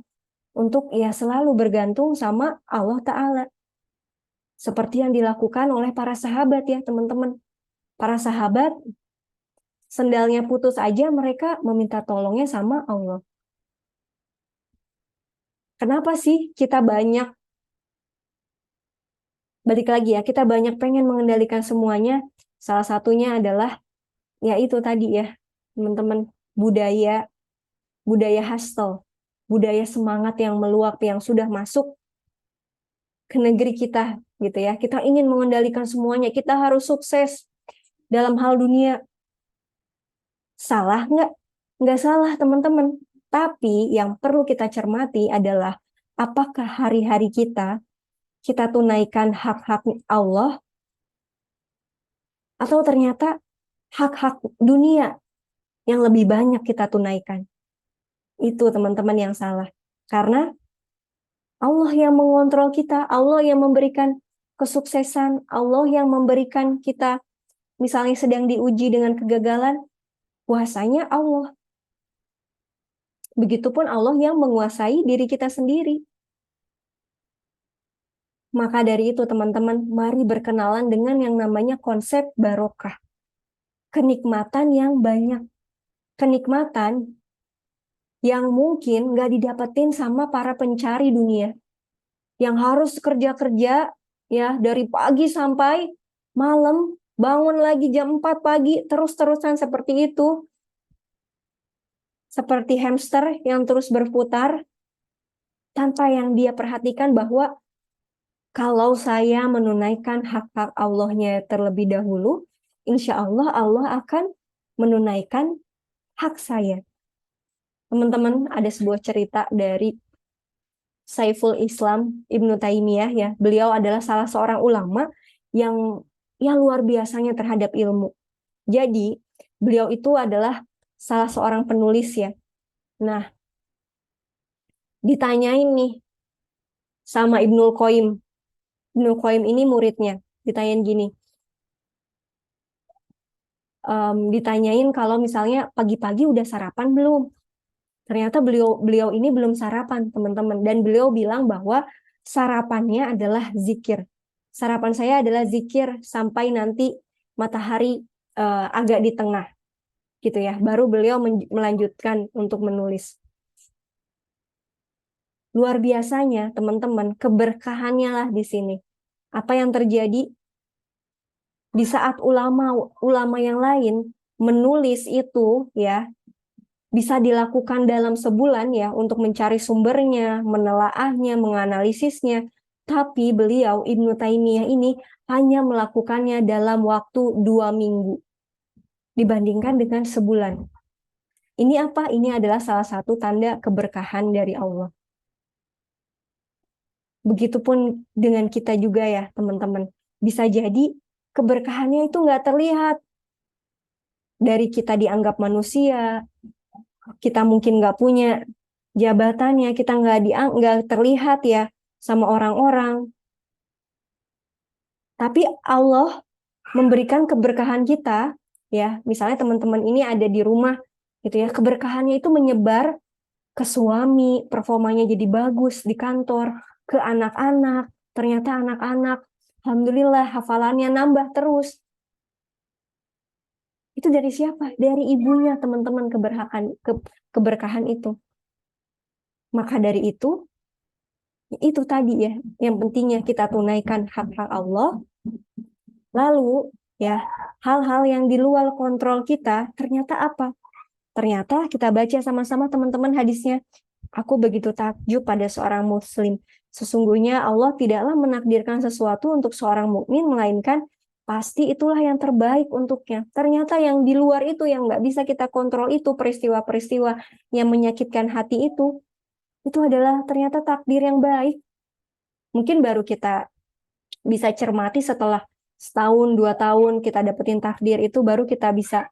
untuk ya selalu bergantung sama Allah Ta'ala. Seperti yang dilakukan oleh para sahabat ya teman-teman. Para sahabat sendalnya putus aja mereka meminta tolongnya sama Allah. Kenapa sih kita banyak, balik lagi ya, kita banyak pengen mengendalikan semuanya. Salah satunya adalah ya itu tadi ya teman-teman, budaya hustle, budaya semangat yang meluap yang sudah masuk ke negeri kita gitu ya. Kita ingin mengendalikan semuanya, kita harus sukses dalam hal dunia. Salah nggak? Nggak salah teman-teman. Tapi yang perlu kita cermati adalah apakah hari-hari kita tunaikan hak-hak Allah atau ternyata hak-hak dunia yang lebih banyak kita tunaikan. Itu teman-teman yang salah. Karena Allah yang mengontrol kita, Allah yang memberikan kesuksesan, Allah yang memberikan kita misalnya sedang diuji dengan kegagalan, kuasanya Allah. Begitupun Allah yang menguasai diri kita sendiri. Maka dari itu teman-teman, mari berkenalan dengan yang namanya konsep barokah. Kenikmatan yang banyak. Kenikmatan yang mungkin nggak didapetin sama para pencari dunia. Yang harus kerja-kerja ya dari pagi sampai malam, bangun lagi jam 4 pagi, terus-terusan seperti itu. Seperti hamster yang terus berputar, tanpa yang dia perhatikan bahwa kalau saya menunaikan hak-hak Allahnya terlebih dahulu, insya Allah Allah akan menunaikan hak saya. Teman-teman, ada sebuah cerita dari Saiful Islam Ibnu Taimiyah ya. Beliau adalah salah seorang ulama yang luar biasanya terhadap ilmu. Jadi, beliau itu adalah salah seorang penulis ya. Nah, ditanyain nih sama Ibnul Qayyim. Ibnul Qayyim ini muridnya. Ditanyain gini, ditanyain kalau misalnya pagi-pagi udah sarapan belum? Ternyata beliau ini belum sarapan, teman-teman. Dan beliau bilang bahwa sarapannya adalah zikir. Sarapan saya adalah zikir sampai nanti matahari agak di tengah, gitu ya. Baru beliau melanjutkan untuk menulis. Luar biasanya, teman-teman, keberkahannya lah di sini. Apa yang terjadi di saat ulama yang lain menulis itu ya bisa dilakukan dalam sebulan ya untuk mencari sumbernya, menelaahnya, menganalisisnya. Tapi beliau Ibnu Taimiyah ini hanya melakukannya dalam waktu 2 minggu dibandingkan dengan sebulan. Ini apa? Ini adalah salah satu tanda keberkahan dari Allah. Begitupun dengan kita juga ya teman-teman. Bisa jadi keberkahannya itu nggak terlihat dari kita dianggap manusia, kita mungkin nggak punya jabatannya, kita nggak terlihat ya sama orang-orang. Tapi Allah memberikan keberkahan kita, ya misalnya teman-teman ini ada di rumah, gitu ya, keberkahannya itu menyebar ke suami, performanya jadi bagus di kantor, ke anak-anak, ternyata anak-anak, alhamdulillah hafalannya nambah terus. Itu dari siapa? Dari ibunya teman-teman keberkahan itu. Maka dari itu tadi ya, yang pentingnya kita tunaikan hak-hak Allah. Lalu ya, hal-hal yang di luar kontrol kita ternyata apa? Ternyata kita baca sama-sama teman-teman hadisnya. Aku begitu takjub pada seorang muslim. Sesungguhnya Allah tidaklah menakdirkan sesuatu untuk seorang mukmin, melainkan pasti itulah yang terbaik untuknya. Ternyata yang di luar itu, yang nggak bisa kita kontrol itu, peristiwa-peristiwa yang menyakitkan hati itu adalah ternyata takdir yang baik. Mungkin baru kita bisa cermati setelah setahun, 2 tahun kita dapetin takdir itu, baru kita bisa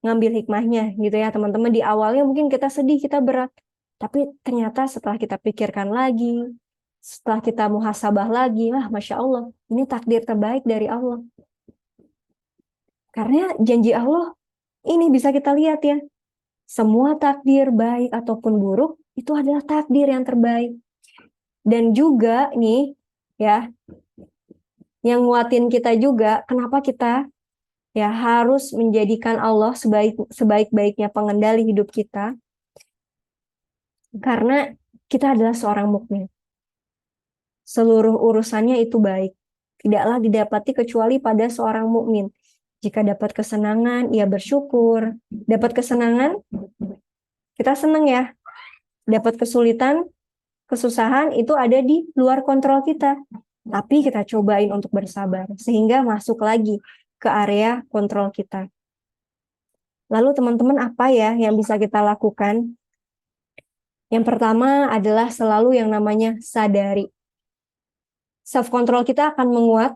ngambil hikmahnya gitu ya teman-teman. Di awalnya mungkin kita sedih, kita berat. Tapi ternyata setelah kita pikirkan lagi, setelah kita muhasabah lagi, wah Masya Allah, ini takdir terbaik dari Allah. Karena janji Allah ini bisa kita lihat ya, semua takdir baik ataupun buruk itu adalah takdir yang terbaik. Dan juga nih ya, yang nguatin kita juga, kenapa kita ya harus menjadikan Allah sebaik-baiknya pengendali hidup kita, karena kita adalah seorang mukmin. Seluruh urusannya itu baik, tidaklah didapati kecuali pada seorang mukmin. Jika dapat kesenangan, ia bersyukur. Dapat kesenangan, kita senang ya. Dapat kesulitan, kesusahan itu ada di luar kontrol kita. Tapi kita cobain untuk bersabar, sehingga masuk lagi ke area kontrol kita. Lalu teman-teman, apa ya yang bisa kita lakukan? Yang pertama adalah selalu yang namanya sadari. Self-control kita akan menguat,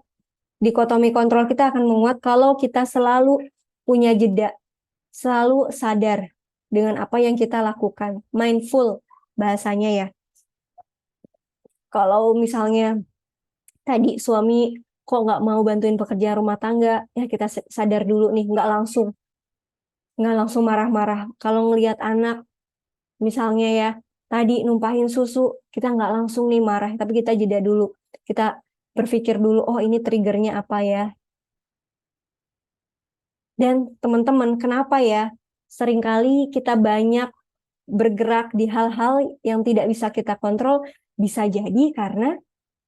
dikotomi kontrol kita akan menguat kalau kita selalu punya jeda, selalu sadar dengan apa yang kita lakukan. Mindful bahasanya ya. Kalau misalnya tadi suami kok nggak mau bantuin pekerjaan rumah tangga, ya kita sadar dulu nih, nggak langsung marah-marah. Kalau ngelihat anak, misalnya ya, tadi numpahin susu, kita nggak langsung nih marah, tapi kita jeda dulu. Kita berpikir dulu, oh ini triggernya apa ya. Dan teman-teman, kenapa ya seringkali kita banyak bergerak di hal-hal yang tidak bisa kita kontrol? Bisa jadi karena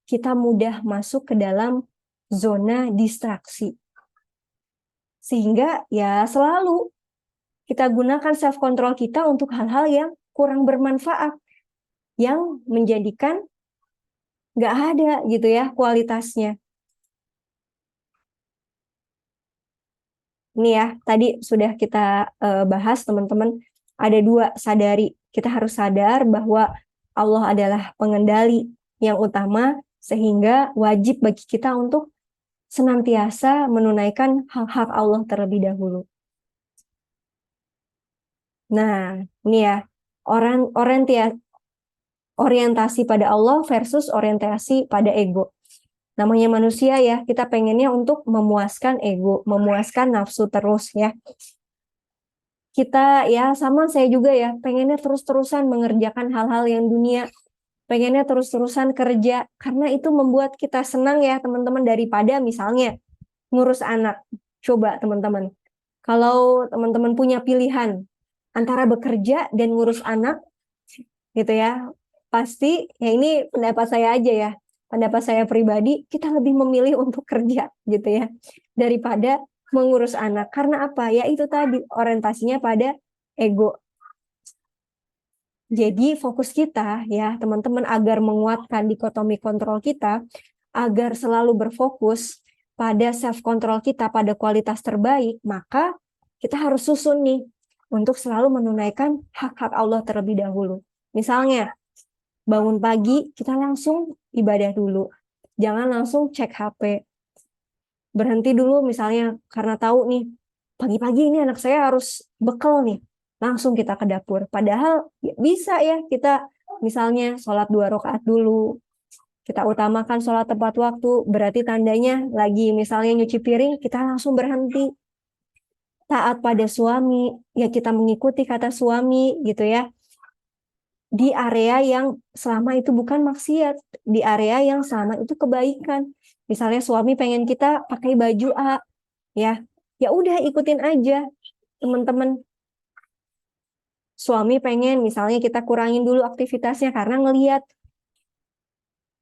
kita mudah masuk ke dalam zona distraksi. Sehingga ya selalu kita gunakan self-control kita untuk hal-hal yang kurang bermanfaat, yang menjadikan nggak ada gitu ya kualitasnya. Ini ya, tadi sudah kita bahas teman-teman, ada dua, sadari. Kita harus sadar bahwa Allah adalah pengendali yang utama, sehingga wajib bagi kita untuk senantiasa menunaikan hak-hak Allah terlebih dahulu. Nah, ini ya, orientasi pada Allah versus orientasi pada ego. Namanya manusia ya, kita pengennya untuk memuaskan ego, memuaskan nafsu terus ya. Kita ya sama, saya juga ya, pengennya terus-terusan mengerjakan hal-hal yang dunia, pengennya terus-terusan kerja, karena itu membuat kita senang ya teman-teman, daripada misalnya ngurus anak. Coba teman-teman, kalau teman-teman punya pilihan antara bekerja dan ngurus anak, gitu ya, pasti, ya ini pendapat saya aja ya, pendapat saya pribadi, kita lebih memilih untuk kerja gitu ya, daripada mengurus anak. Karena apa? Ya itu tadi, orientasinya pada ego. Jadi fokus kita ya teman-teman, agar menguatkan dikotomi kontrol kita, agar selalu berfokus pada self control kita, pada kualitas terbaik, maka kita harus susun nih untuk selalu menunaikan hak-hak Allah terlebih dahulu. Misalnya bangun pagi, kita langsung ibadah dulu. Jangan langsung cek HP. Berhenti dulu misalnya karena tahu nih, pagi-pagi ini anak saya harus bekal nih. Langsung kita ke dapur. Padahal ya bisa ya kita misalnya sholat 2 rakaat dulu. Kita utamakan sholat tepat waktu. Berarti tandanya lagi misalnya nyuci piring, kita langsung berhenti. Taat pada suami, ya kita mengikuti kata suami gitu ya. Di area yang selama itu bukan maksiat, di area yang selama itu kebaikan. Misalnya suami pengen kita pakai baju A, ya, ya udah ikutin aja, teman-teman. Suami pengen misalnya kita kurangin dulu aktivitasnya karena ngelihat,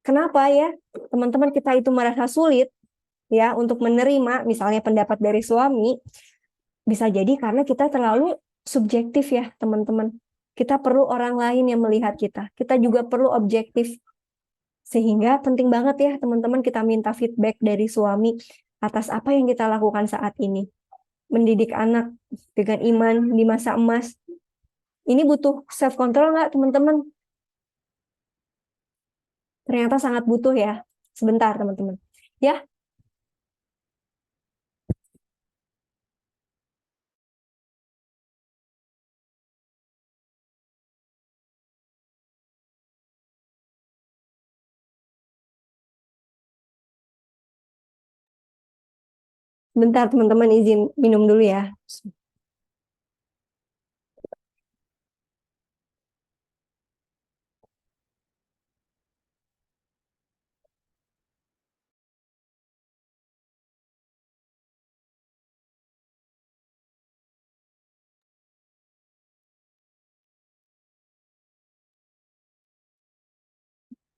kenapa ya, teman-teman, kita itu merasa sulit ya untuk menerima misalnya pendapat dari suami, bisa jadi karena kita terlalu subjektif ya, teman-teman. Kita perlu orang lain yang melihat kita. Kita juga perlu objektif. Sehingga penting banget ya teman-teman, kita minta feedback dari suami atas apa yang kita lakukan saat ini. Mendidik anak dengan iman di masa emas. Ini butuh self control nggak teman-teman? Ternyata sangat butuh ya. Sebentar teman-teman. Ya, sebentar teman-teman, izin minum dulu ya.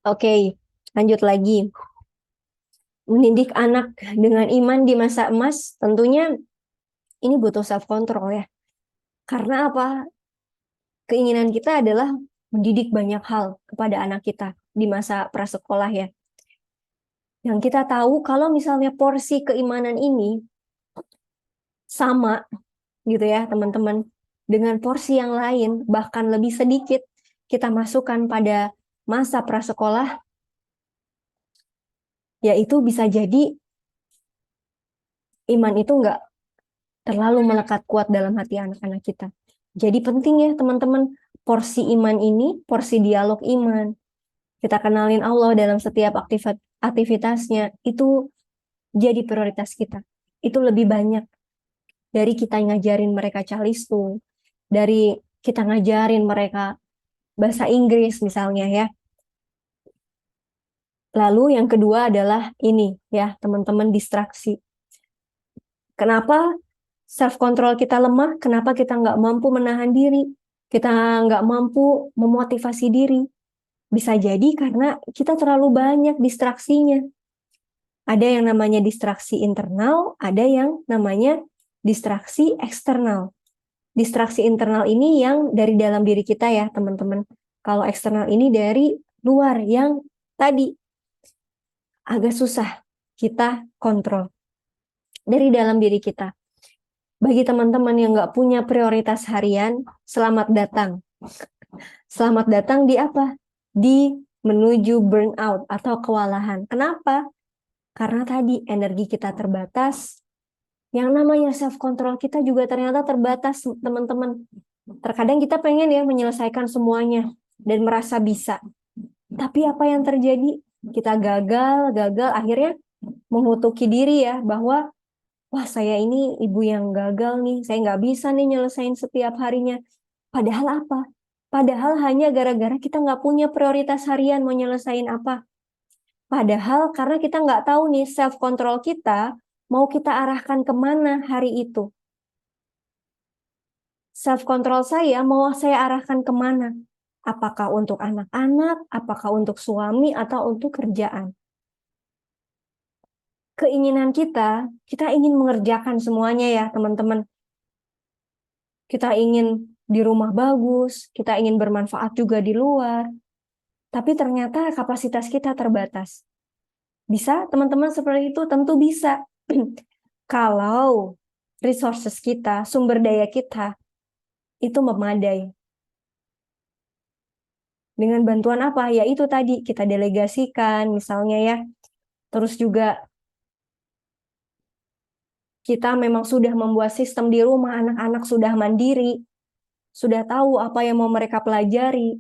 Oke, lanjut lagi. Mendidik anak dengan iman di masa emas, tentunya ini butuh self control ya. Karena apa? Keinginan kita adalah mendidik banyak hal kepada anak kita di masa prasekolah ya. Yang kita tahu kalau misalnya porsi keimanan ini sama gitu ya teman-teman, dengan porsi yang lain, bahkan lebih sedikit kita masukkan pada masa prasekolah, yaitu bisa jadi iman itu nggak terlalu melekat kuat dalam hati anak-anak kita. Jadi penting ya teman-teman, porsi iman ini, porsi dialog iman, kita kenalin Allah dalam setiap aktivitasnya, itu jadi prioritas kita. Itu lebih banyak dari kita ngajarin mereka calistung, dari kita ngajarin mereka bahasa Inggris misalnya ya. Lalu yang kedua adalah ini ya teman-teman, distraksi. Kenapa self control kita lemah? Kenapa kita nggak mampu menahan diri? Kita nggak mampu memotivasi diri? Bisa jadi karena kita terlalu banyak distraksinya. Ada yang namanya distraksi internal, ada yang namanya distraksi eksternal. Distraksi internal ini yang dari dalam diri kita ya teman-teman. Kalau eksternal ini dari luar, yang tadi agak susah kita kontrol. Dari dalam diri kita. Bagi teman-teman yang nggak punya prioritas harian, selamat datang. Selamat datang di apa? Di menuju burnout atau kewalahan. Kenapa? Karena tadi energi kita terbatas. Yang namanya self control kita juga ternyata terbatas, teman-teman. Terkadang kita pengen ya menyelesaikan semuanya dan merasa bisa. Tapi apa yang terjadi? Kita gagal, akhirnya mengutuki diri ya bahwa wah saya ini ibu yang gagal nih, saya nggak bisa nih nyelesain setiap harinya. Padahal apa? Padahal hanya gara-gara kita nggak punya prioritas harian mau nyelesain apa. Padahal karena kita nggak tahu nih self control kita mau kita arahkan kemana hari itu. Self control saya mau saya arahkan kemana? Apakah untuk anak-anak, apakah untuk suami, atau untuk kerjaan? Keinginan kita ingin mengerjakan semuanya ya teman-teman. Kita ingin di rumah bagus, kita ingin bermanfaat juga di luar. Tapi ternyata kapasitas kita terbatas. Bisa teman-teman seperti itu? Tentu bisa. Kalau resources kita, sumber daya kita, itu memadai. Dengan bantuan apa? Ya itu tadi, kita delegasikan misalnya ya. Terus juga kita memang sudah membuat sistem di rumah, anak-anak sudah mandiri, sudah tahu apa yang mau mereka pelajari,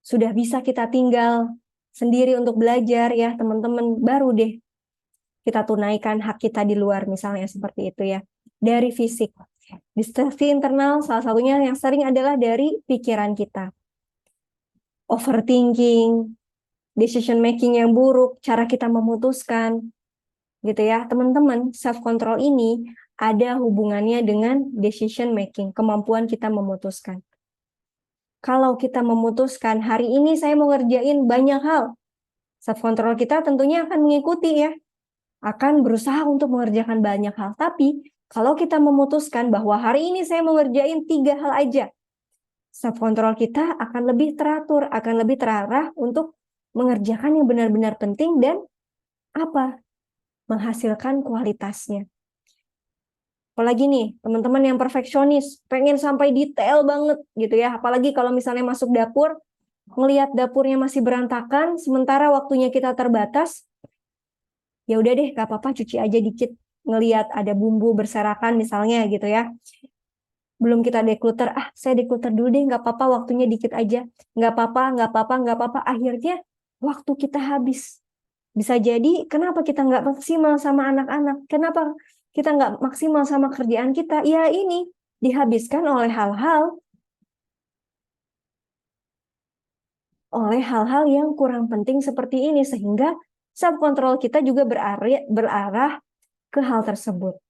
sudah bisa kita tinggal sendiri untuk belajar ya teman-teman, baru deh kita tunaikan hak kita di luar misalnya seperti itu ya. Dari fisik. Distraksi internal salah satunya yang sering adalah dari pikiran kita. Overthinking, decision making yang buruk, cara kita memutuskan, gitu ya. Teman-teman, self control ini ada hubungannya dengan decision making, kemampuan kita memutuskan. Kalau kita memutuskan hari ini saya mau ngerjain banyak hal, self control kita tentunya akan mengikuti ya, akan berusaha untuk mengerjakan banyak hal. Tapi kalau kita memutuskan bahwa hari ini saya mau ngerjain 3 hal aja, self control kita akan lebih teratur, akan lebih terarah untuk mengerjakan yang benar-benar penting dan apa? Menghasilkan kualitasnya. Apalagi nih, teman-teman yang perfeksionis, pengen sampai detail banget gitu ya. Apalagi kalau misalnya masuk dapur, ngelihat dapurnya masih berantakan, sementara waktunya kita terbatas, ya udah deh, gak apa-apa, cuci aja dikit. Ngelihat ada bumbu berserakan misalnya gitu ya. Belum kita declutter, saya declutter dulu deh, gak apa-apa, waktunya dikit aja. Gak apa-apa, gak apa-apa, gak apa-apa. Akhirnya waktu kita habis. Bisa jadi kenapa kita nggak maksimal sama anak-anak? Kenapa kita nggak maksimal sama kerjaan kita? Ya ini dihabiskan oleh hal-hal yang kurang penting seperti ini sehingga self control kita juga berarah ke hal tersebut.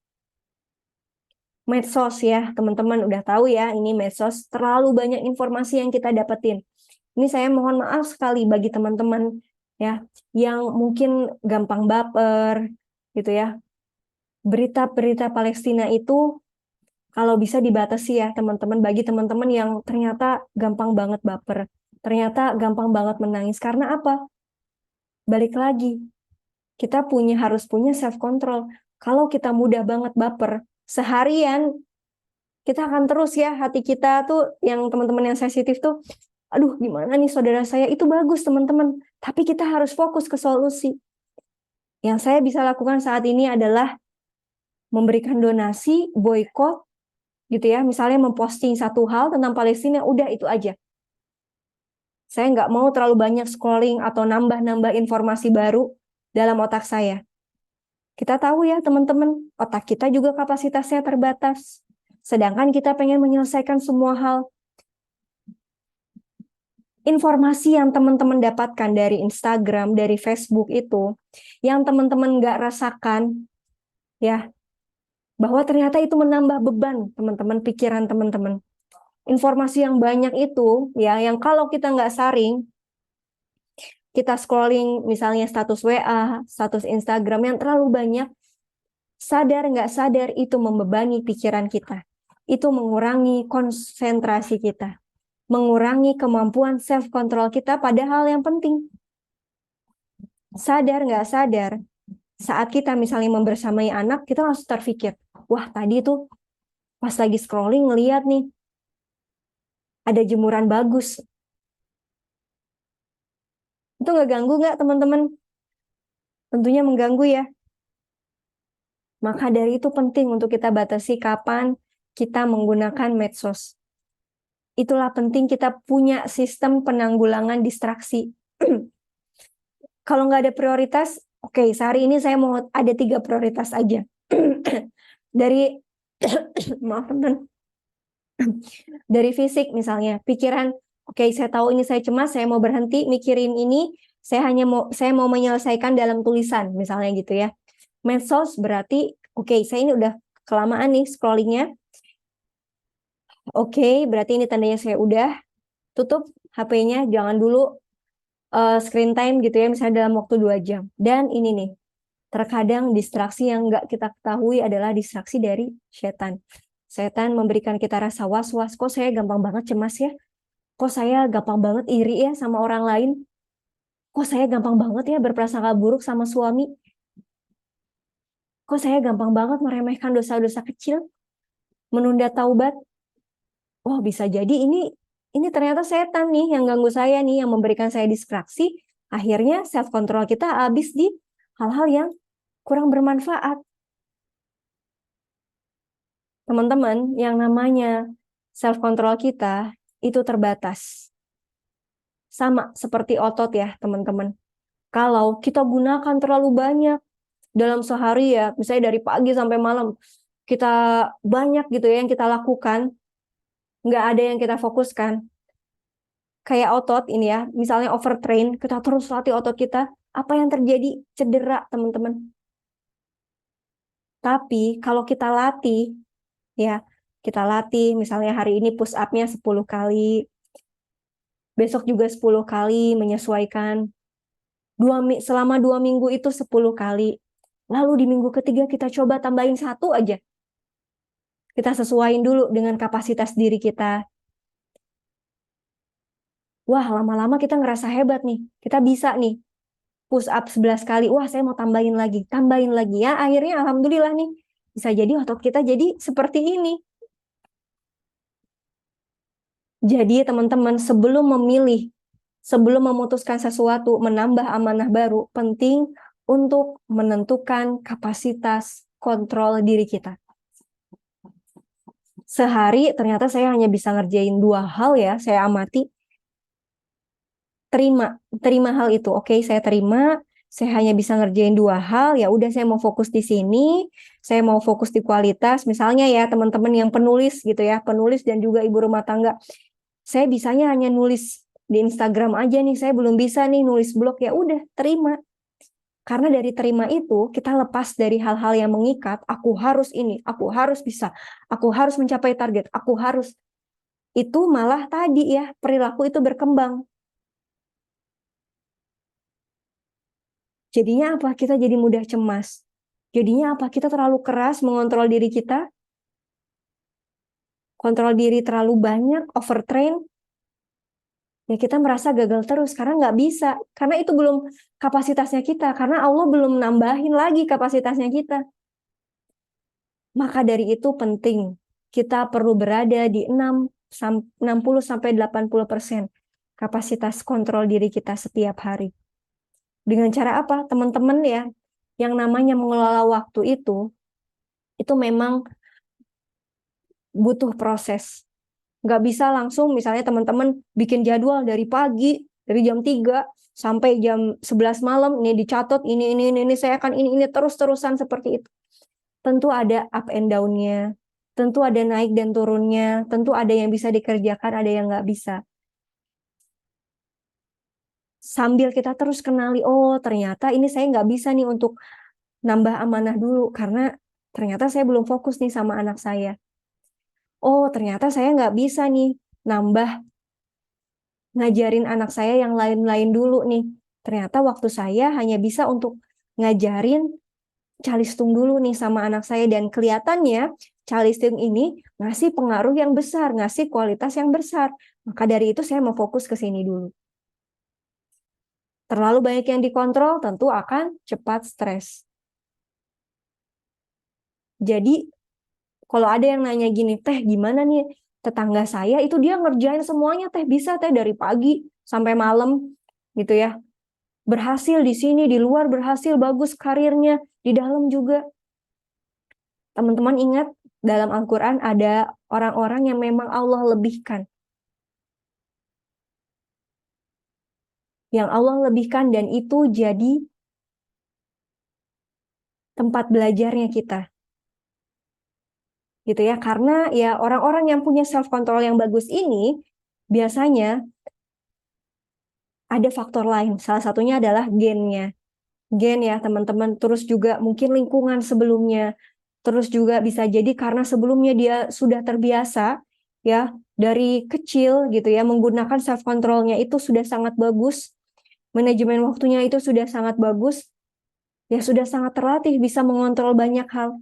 Medsos ya, teman-teman udah tahu ya, ini medsos terlalu banyak informasi yang kita dapetin. Ini saya mohon maaf sekali bagi teman-teman ya yang mungkin gampang baper gitu ya. Berita-berita Palestina itu kalau bisa dibatasi ya teman-teman, bagi teman-teman yang ternyata gampang banget baper, ternyata gampang banget menangis. Karena apa? Balik lagi, kita harus punya self control. Kalau kita mudah banget baper, seharian kita akan terus ya, hati kita tuh yang teman-teman yang sensitif tuh, aduh gimana nih saudara saya, itu bagus teman-teman, tapi kita harus fokus ke solusi. Yang saya bisa lakukan saat ini adalah memberikan donasi, boykot, gitu ya, misalnya memposting satu hal tentang Palestina, udah itu aja. Saya nggak mau terlalu banyak scrolling atau nambah-nambah informasi baru dalam otak saya. Kita tahu ya teman-teman, otak kita juga kapasitasnya terbatas. Sedangkan kita pengen menyelesaikan semua hal. Informasi yang teman-teman dapatkan dari Instagram, dari Facebook itu, yang teman-teman nggak rasakan, ya, bahwa ternyata itu menambah beban teman-teman, pikiran teman-teman. Informasi yang banyak itu, ya, yang kalau kita nggak saring, kita scrolling misalnya status WA, status Instagram yang terlalu banyak, sadar nggak sadar itu membebani pikiran kita. Itu mengurangi konsentrasi kita, mengurangi kemampuan self-control kita pada hal yang penting. Sadar nggak sadar, saat kita misalnya membersamai anak, kita langsung terpikir, wah tadi tuh pas lagi scrolling ngeliat nih, ada jemuran bagus. Itu nggak ganggu nggak teman-teman? Tentunya mengganggu ya. Maka dari itu penting untuk kita batasi kapan kita menggunakan medsos. Itulah penting kita punya sistem penanggulangan distraksi. Kalau nggak ada prioritas, oke, sehari ini saya mau ada 3 prioritas aja. Dari, maaf teman, dari fisik misalnya, pikiran, oke, saya tahu ini saya cemas, saya mau berhenti mikirin ini, saya mau menyelesaikan dalam tulisan, misalnya gitu ya. Medsos berarti, oke, saya ini udah kelamaan nih scrollingnya. Oke, berarti ini tandanya saya udah tutup HP-nya, jangan dulu screen time gitu ya, misalnya dalam waktu 2 jam. Dan ini nih, terkadang distraksi yang nggak kita ketahui adalah distraksi dari setan. Setan memberikan kita rasa was-was, kok saya gampang banget cemas ya? Kok saya gampang banget iri ya sama orang lain? Kok saya gampang banget ya berprasangka buruk sama suami? Kok saya gampang banget meremehkan dosa-dosa kecil? Menunda taubat? Oh, bisa jadi ini ternyata setan nih yang ganggu saya nih, yang memberikan saya distraksi. Akhirnya self control kita habis di hal-hal yang kurang bermanfaat. Teman-teman, yang namanya self control kita itu terbatas. Sama seperti otot ya, teman-teman. Kalau kita gunakan terlalu banyak dalam sehari ya, misalnya dari pagi sampai malam, kita banyak gitu ya yang kita lakukan, nggak ada yang kita fokuskan. Kayak otot ini ya, misalnya overtrain, kita terus latih otot kita, apa yang terjadi? Cedera, teman-teman. Tapi kalau kita latih, ya, kita latih, misalnya hari ini push up-nya 10 kali, besok juga 10 kali, menyesuaikan. Selama 2 minggu itu 10 kali. Lalu di minggu ketiga kita coba tambahin 1 aja. Kita sesuaiin dulu dengan kapasitas diri kita. Wah, lama-lama kita ngerasa hebat nih. Kita bisa nih push up 11 kali. Wah, saya mau tambahin lagi. Tambahin lagi ya. Akhirnya alhamdulillah nih. Bisa jadi otot kita jadi seperti ini. Jadi teman-teman sebelum memutuskan sesuatu, menambah amanah baru, penting untuk menentukan kapasitas kontrol diri kita. Sehari ternyata saya hanya bisa ngerjain 2 hal ya, saya amati. Terima hal itu. Oke, saya terima. Saya hanya bisa ngerjain 2 hal. Ya udah, saya mau fokus di sini. Saya mau fokus di kualitas. Misalnya ya teman-teman yang penulis gitu ya, penulis dan juga ibu rumah tangga. Saya bisanya hanya nulis di Instagram aja nih. Saya belum bisa nih nulis blog. Ya udah, terima. Karena dari terima itu kita lepas dari hal-hal yang mengikat. Aku harus ini, aku harus bisa, aku harus mencapai target, aku harus. Itu malah tadi ya perilaku itu berkembang. Jadinya apa? Kita jadi mudah cemas. Jadinya apa? Kita terlalu keras mengontrol diri kita. Kontrol diri terlalu banyak, overtrain. Ya kita merasa gagal terus karena nggak bisa. Karena itu belum kapasitasnya kita. Karena Allah belum nambahin lagi kapasitasnya kita. Maka dari itu penting. Kita perlu berada di 60-80% kapasitas kontrol diri kita setiap hari. Dengan cara apa? Teman-teman ya, yang namanya mengelola waktu itu memang butuh proses. Nggak bisa langsung misalnya teman-teman bikin jadwal dari pagi, dari jam 3 sampai jam 11 malam, ini dicatat, ini, saya akan ini terus-terusan seperti itu. Tentu ada up and down-nya, tentu ada naik dan turunnya, tentu ada yang bisa dikerjakan, ada yang nggak bisa. Sambil kita terus kenali, oh ternyata ini saya nggak bisa nih untuk nambah amanah dulu, karena ternyata saya belum fokus nih sama anak saya. Oh, ternyata saya nggak bisa nih ngajarin anak saya yang lain-lain dulu nih. Ternyata waktu saya hanya bisa untuk ngajarin calistung dulu nih sama anak saya. Dan kelihatannya calistung ini ngasih pengaruh yang besar, ngasih kualitas yang besar. Maka dari itu saya mau fokus ke sini dulu. Terlalu banyak yang dikontrol tentu akan cepat stres. Jadi kalau ada yang nanya gini, teh gimana nih tetangga saya itu dia ngerjain semuanya teh bisa teh dari pagi sampai malam gitu ya. Berhasil di sini, di luar berhasil bagus karirnya, di dalam juga. Teman-teman ingat dalam Al-Quran ada orang-orang yang memang Allah lebihkan. Yang Allah lebihkan dan itu jadi tempat belajarnya kita. Gitu ya, karena ya orang-orang yang punya self control yang bagus ini biasanya ada faktor lain. Salah satunya adalah gennya. Gen ya teman-teman. Terus juga mungkin lingkungan sebelumnya. Terus juga bisa jadi karena sebelumnya dia sudah terbiasa ya dari kecil gitu ya menggunakan self controlnya itu sudah sangat bagus. Manajemen waktunya itu sudah sangat bagus. Ya sudah sangat terlatih bisa mengontrol banyak hal.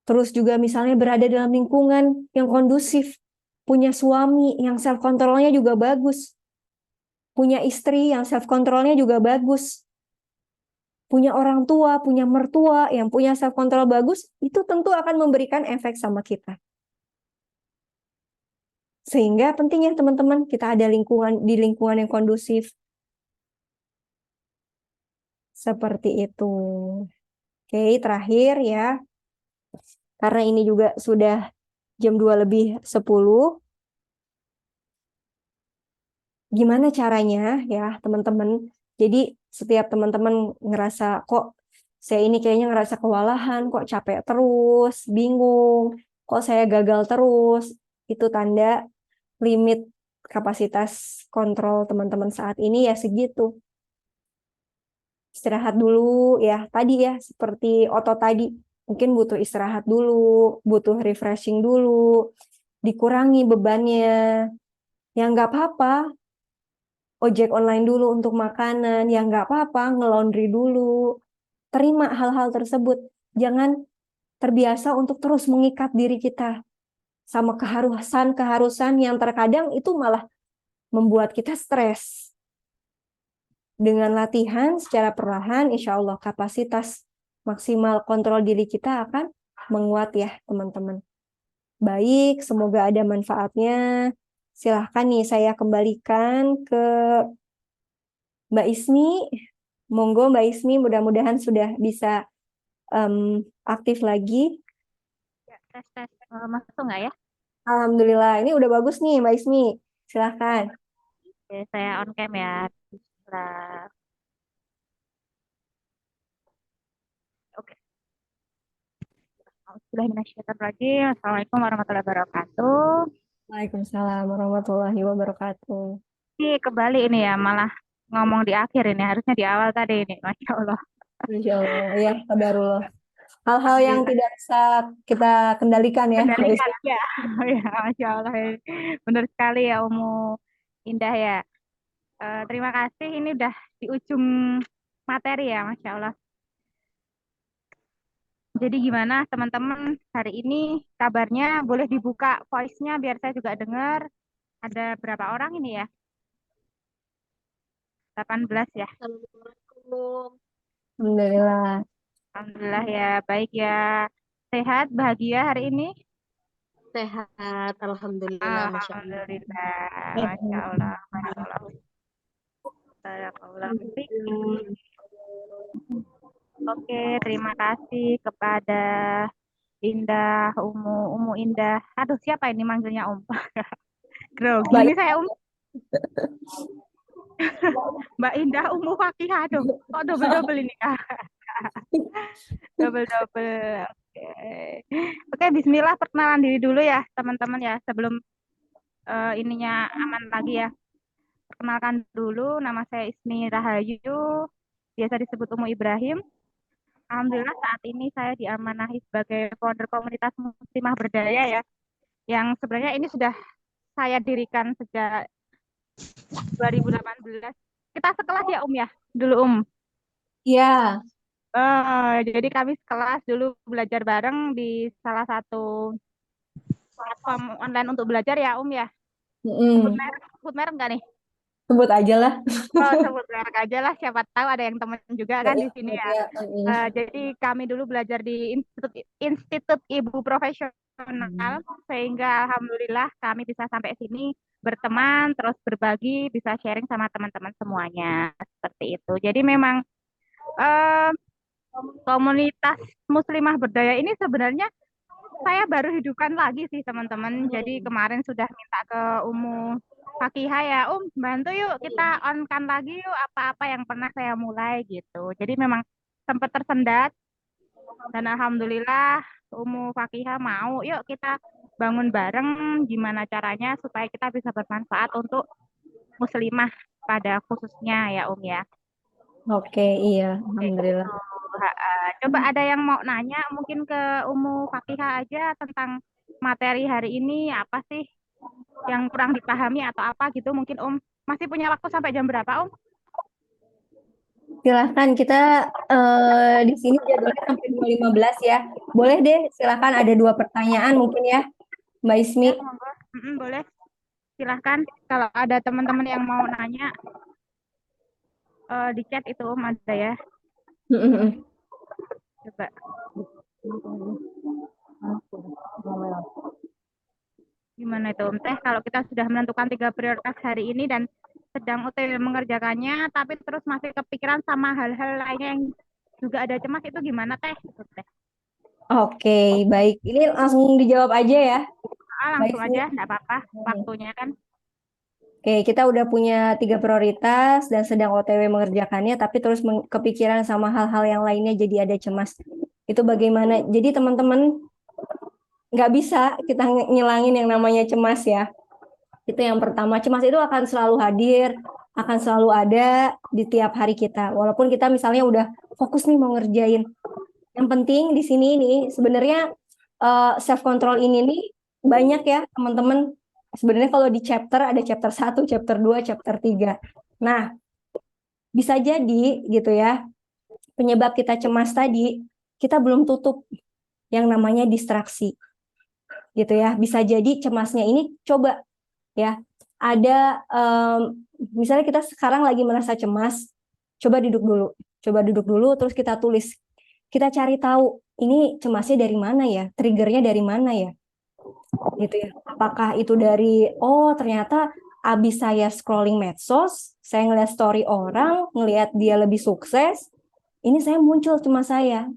Terus juga misalnya berada dalam lingkungan yang kondusif. Punya suami yang self controlnya juga bagus. Punya istri yang self controlnya juga bagus. Punya orang tua, punya mertua yang punya self control bagus, itu tentu akan memberikan efek sama kita. Sehingga pentingnya teman-teman kita ada lingkungan di lingkungan yang kondusif. Seperti itu. Oke, terakhir ya. Karena ini juga sudah jam 2 lebih 10. Gimana caranya ya, teman-teman? Jadi setiap teman-teman ngerasa kok saya ini kayaknya ngerasa kewalahan, kok capek terus, bingung, kok saya gagal terus. Itu tanda limit kapasitas kontrol teman-teman saat ini ya segitu. Istirahat dulu ya, tadi ya seperti otot tadi. Mungkin butuh istirahat dulu, butuh refreshing dulu, dikurangi bebannya. Ya nggak apa-apa, ojek online dulu untuk makanan, ya nggak apa-apa, nge-laundry dulu. Terima hal-hal tersebut. Jangan terbiasa untuk terus mengikat diri kita sama keharusan-keharusan yang terkadang itu malah membuat kita stres. Dengan latihan secara perlahan, insya Allah kapasitas maksimal kontrol diri kita akan menguat ya teman-teman. Baik, semoga ada manfaatnya. Silahkan nih saya kembalikan ke Mbak Ismi. Monggo Mbak Ismi, mudah-mudahan sudah bisa aktif lagi. Ya, tes tes. Masuk nggak ya? Alhamdulillah, ini udah bagus nih Mbak Ismi. Silahkan. Oke, saya on cam ya. Bismillah. Oke. Bismillahirrahmanirrahim. Assalamualaikum warahmatullahi wabarakatuh. Waalaikumsalam warahmatullahi wabarakatuh. Ini kembali ini ya, malah ngomong di akhir ini. Harusnya di awal tadi ini. Masya Allah. Insya Allah, ya, kabarullah. Hal-hal yang Alhamdulillah. tidak bisa kita kendalikan ya, Mbak Kendalikan Ismi. ya. Ya, Masya Allah. Benar sekali ya, Umu Indah ya. Terima kasih. Ini udah di ujung materi ya, Masya Allah. Jadi gimana teman-teman hari ini kabarnya? Boleh dibuka voice-nya biar saya juga dengar. Ada berapa orang ini ya? 18 ya. Assalamualaikum. Alhamdulillah. Alhamdulillah ya, baik ya. Sehat, bahagia hari ini? Sehat, alhamdulillah, masya Allah. Alhamdulillah. Masya Allah. Masya Allah. Barakallahu fiik. Oke, terima kasih kepada Indah, Umu Indah. Aduh, siapa ini manggilnya Grogi Mbak ini saya Mbak Indah, Fakihah. Aduh, kok double-double ini Kak? Double-double. Oke. Oke, bismillah perkenalan diri dulu ya, teman-teman ya, sebelum ininya aman lagi ya. Perkenalkan dulu, nama saya Ismi Rahayu, biasa disebut Umu Ibrahim. Alhamdulillah saat ini saya diamanahi sebagai founder komunitas Muslimah Berdaya ya, yang sebenarnya ini sudah saya dirikan sejak 2018. Kita sekelas ya ya, dulu Ya, Jadi kami sekelas dulu belajar bareng di salah satu platform online untuk belajar ya ya. Sebut mm-mm. merek, sebut merek nggak nih? Sebut aja lah. Oh, sebut merek aja lah, siapa tahu ada yang temen juga kan di sini ya. Ya, Jadi kami dulu belajar di Institut Ibu Profesional, sehingga alhamdulillah kami bisa sampai sini berteman, terus berbagi, bisa sharing sama teman-teman semuanya seperti itu. Jadi memang eh, komunitas Muslimah Berdaya ini sebenarnya saya baru hidupkan lagi sih teman-teman. Jadi kemarin sudah minta ke Umu Fakihah ya, bantu yuk kita on-kan lagi yuk apa-apa yang pernah saya mulai gitu. Jadi memang sempat tersendat dan alhamdulillah Umu Fakihah mau, yuk kita bangun bareng gimana caranya supaya kita bisa bermanfaat untuk muslimah pada khususnya ya ya. Oke, iya, Kayak gitu. alhamdulillah. Coba ada yang mau nanya mungkin ke Umu Fakihah aja tentang materi hari ini apa sih yang kurang dipahami atau apa gitu mungkin masih punya waktu sampai jam berapa Silahkan kita di sini jadwalnya sampai 2.15 ya. Boleh deh, silahkan ada 2 pertanyaan mungkin ya, Mbak Ismi. Ya monggo. Boleh silahkan kalau ada teman-teman yang mau nanya di chat itu ada ya coba gimana itu Teh kalau kita sudah menentukan 3 prioritas hari ini dan sedang UTW mengerjakannya tapi terus masih kepikiran sama hal-hal lainnya yang juga ada cemas itu gimana Teh? Gitu, Teh. Oke, baik. Ini langsung dijawab aja ya, Mbak Langsung Ismi. aja nggak apa-apa waktunya kan. Oke, kita udah punya 3 prioritas dan sedang OTW mengerjakannya, tapi terus kepikiran sama hal-hal yang lainnya jadi ada cemas. Itu bagaimana? Jadi teman-teman nggak bisa kita ngilangin yang namanya cemas ya. Itu yang pertama. Cemas itu akan selalu hadir, akan selalu ada di tiap hari kita. Walaupun kita misalnya udah fokus nih mau ngerjain. Yang penting di sini nih sebenarnya self control ini nih banyak ya teman-teman. Sebenarnya kalau di chapter ada chapter 1, chapter 2, chapter 3. Nah, bisa jadi gitu ya. Penyebab kita cemas tadi kita belum tutup yang namanya distraksi. Gitu ya. Bisa jadi cemasnya ini coba ya. Ada misalnya kita sekarang lagi merasa cemas, coba duduk dulu. Coba duduk dulu terus kita tulis. Kita cari tahu ini cemasnya dari mana ya? Triggernya dari mana ya? Gitu ya. Apakah itu dari ternyata abis saya scrolling medsos, saya ngeliat story orang, ngelihat dia lebih sukses, ini saya muncul cemas saya.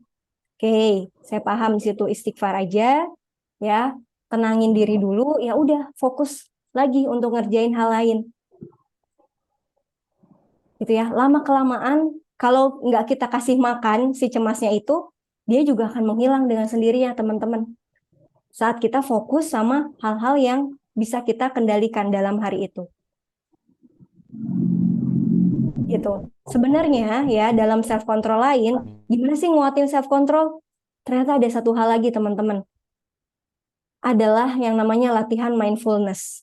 Oke, saya paham di situ istighfar aja, ya, tenangin diri dulu, ya udah fokus lagi untuk ngerjain hal lain. Gitu ya, lama kelamaan kalau nggak kita kasih makan si cemasnya itu, dia juga akan menghilang dengan sendirinya teman-teman. Saat kita fokus sama hal-hal yang bisa kita kendalikan dalam hari itu. Gitu. Sebenarnya ya dalam self control lain, gimana sih nguatin self control? Ternyata ada satu hal lagi teman-teman. Adalah yang namanya latihan mindfulness.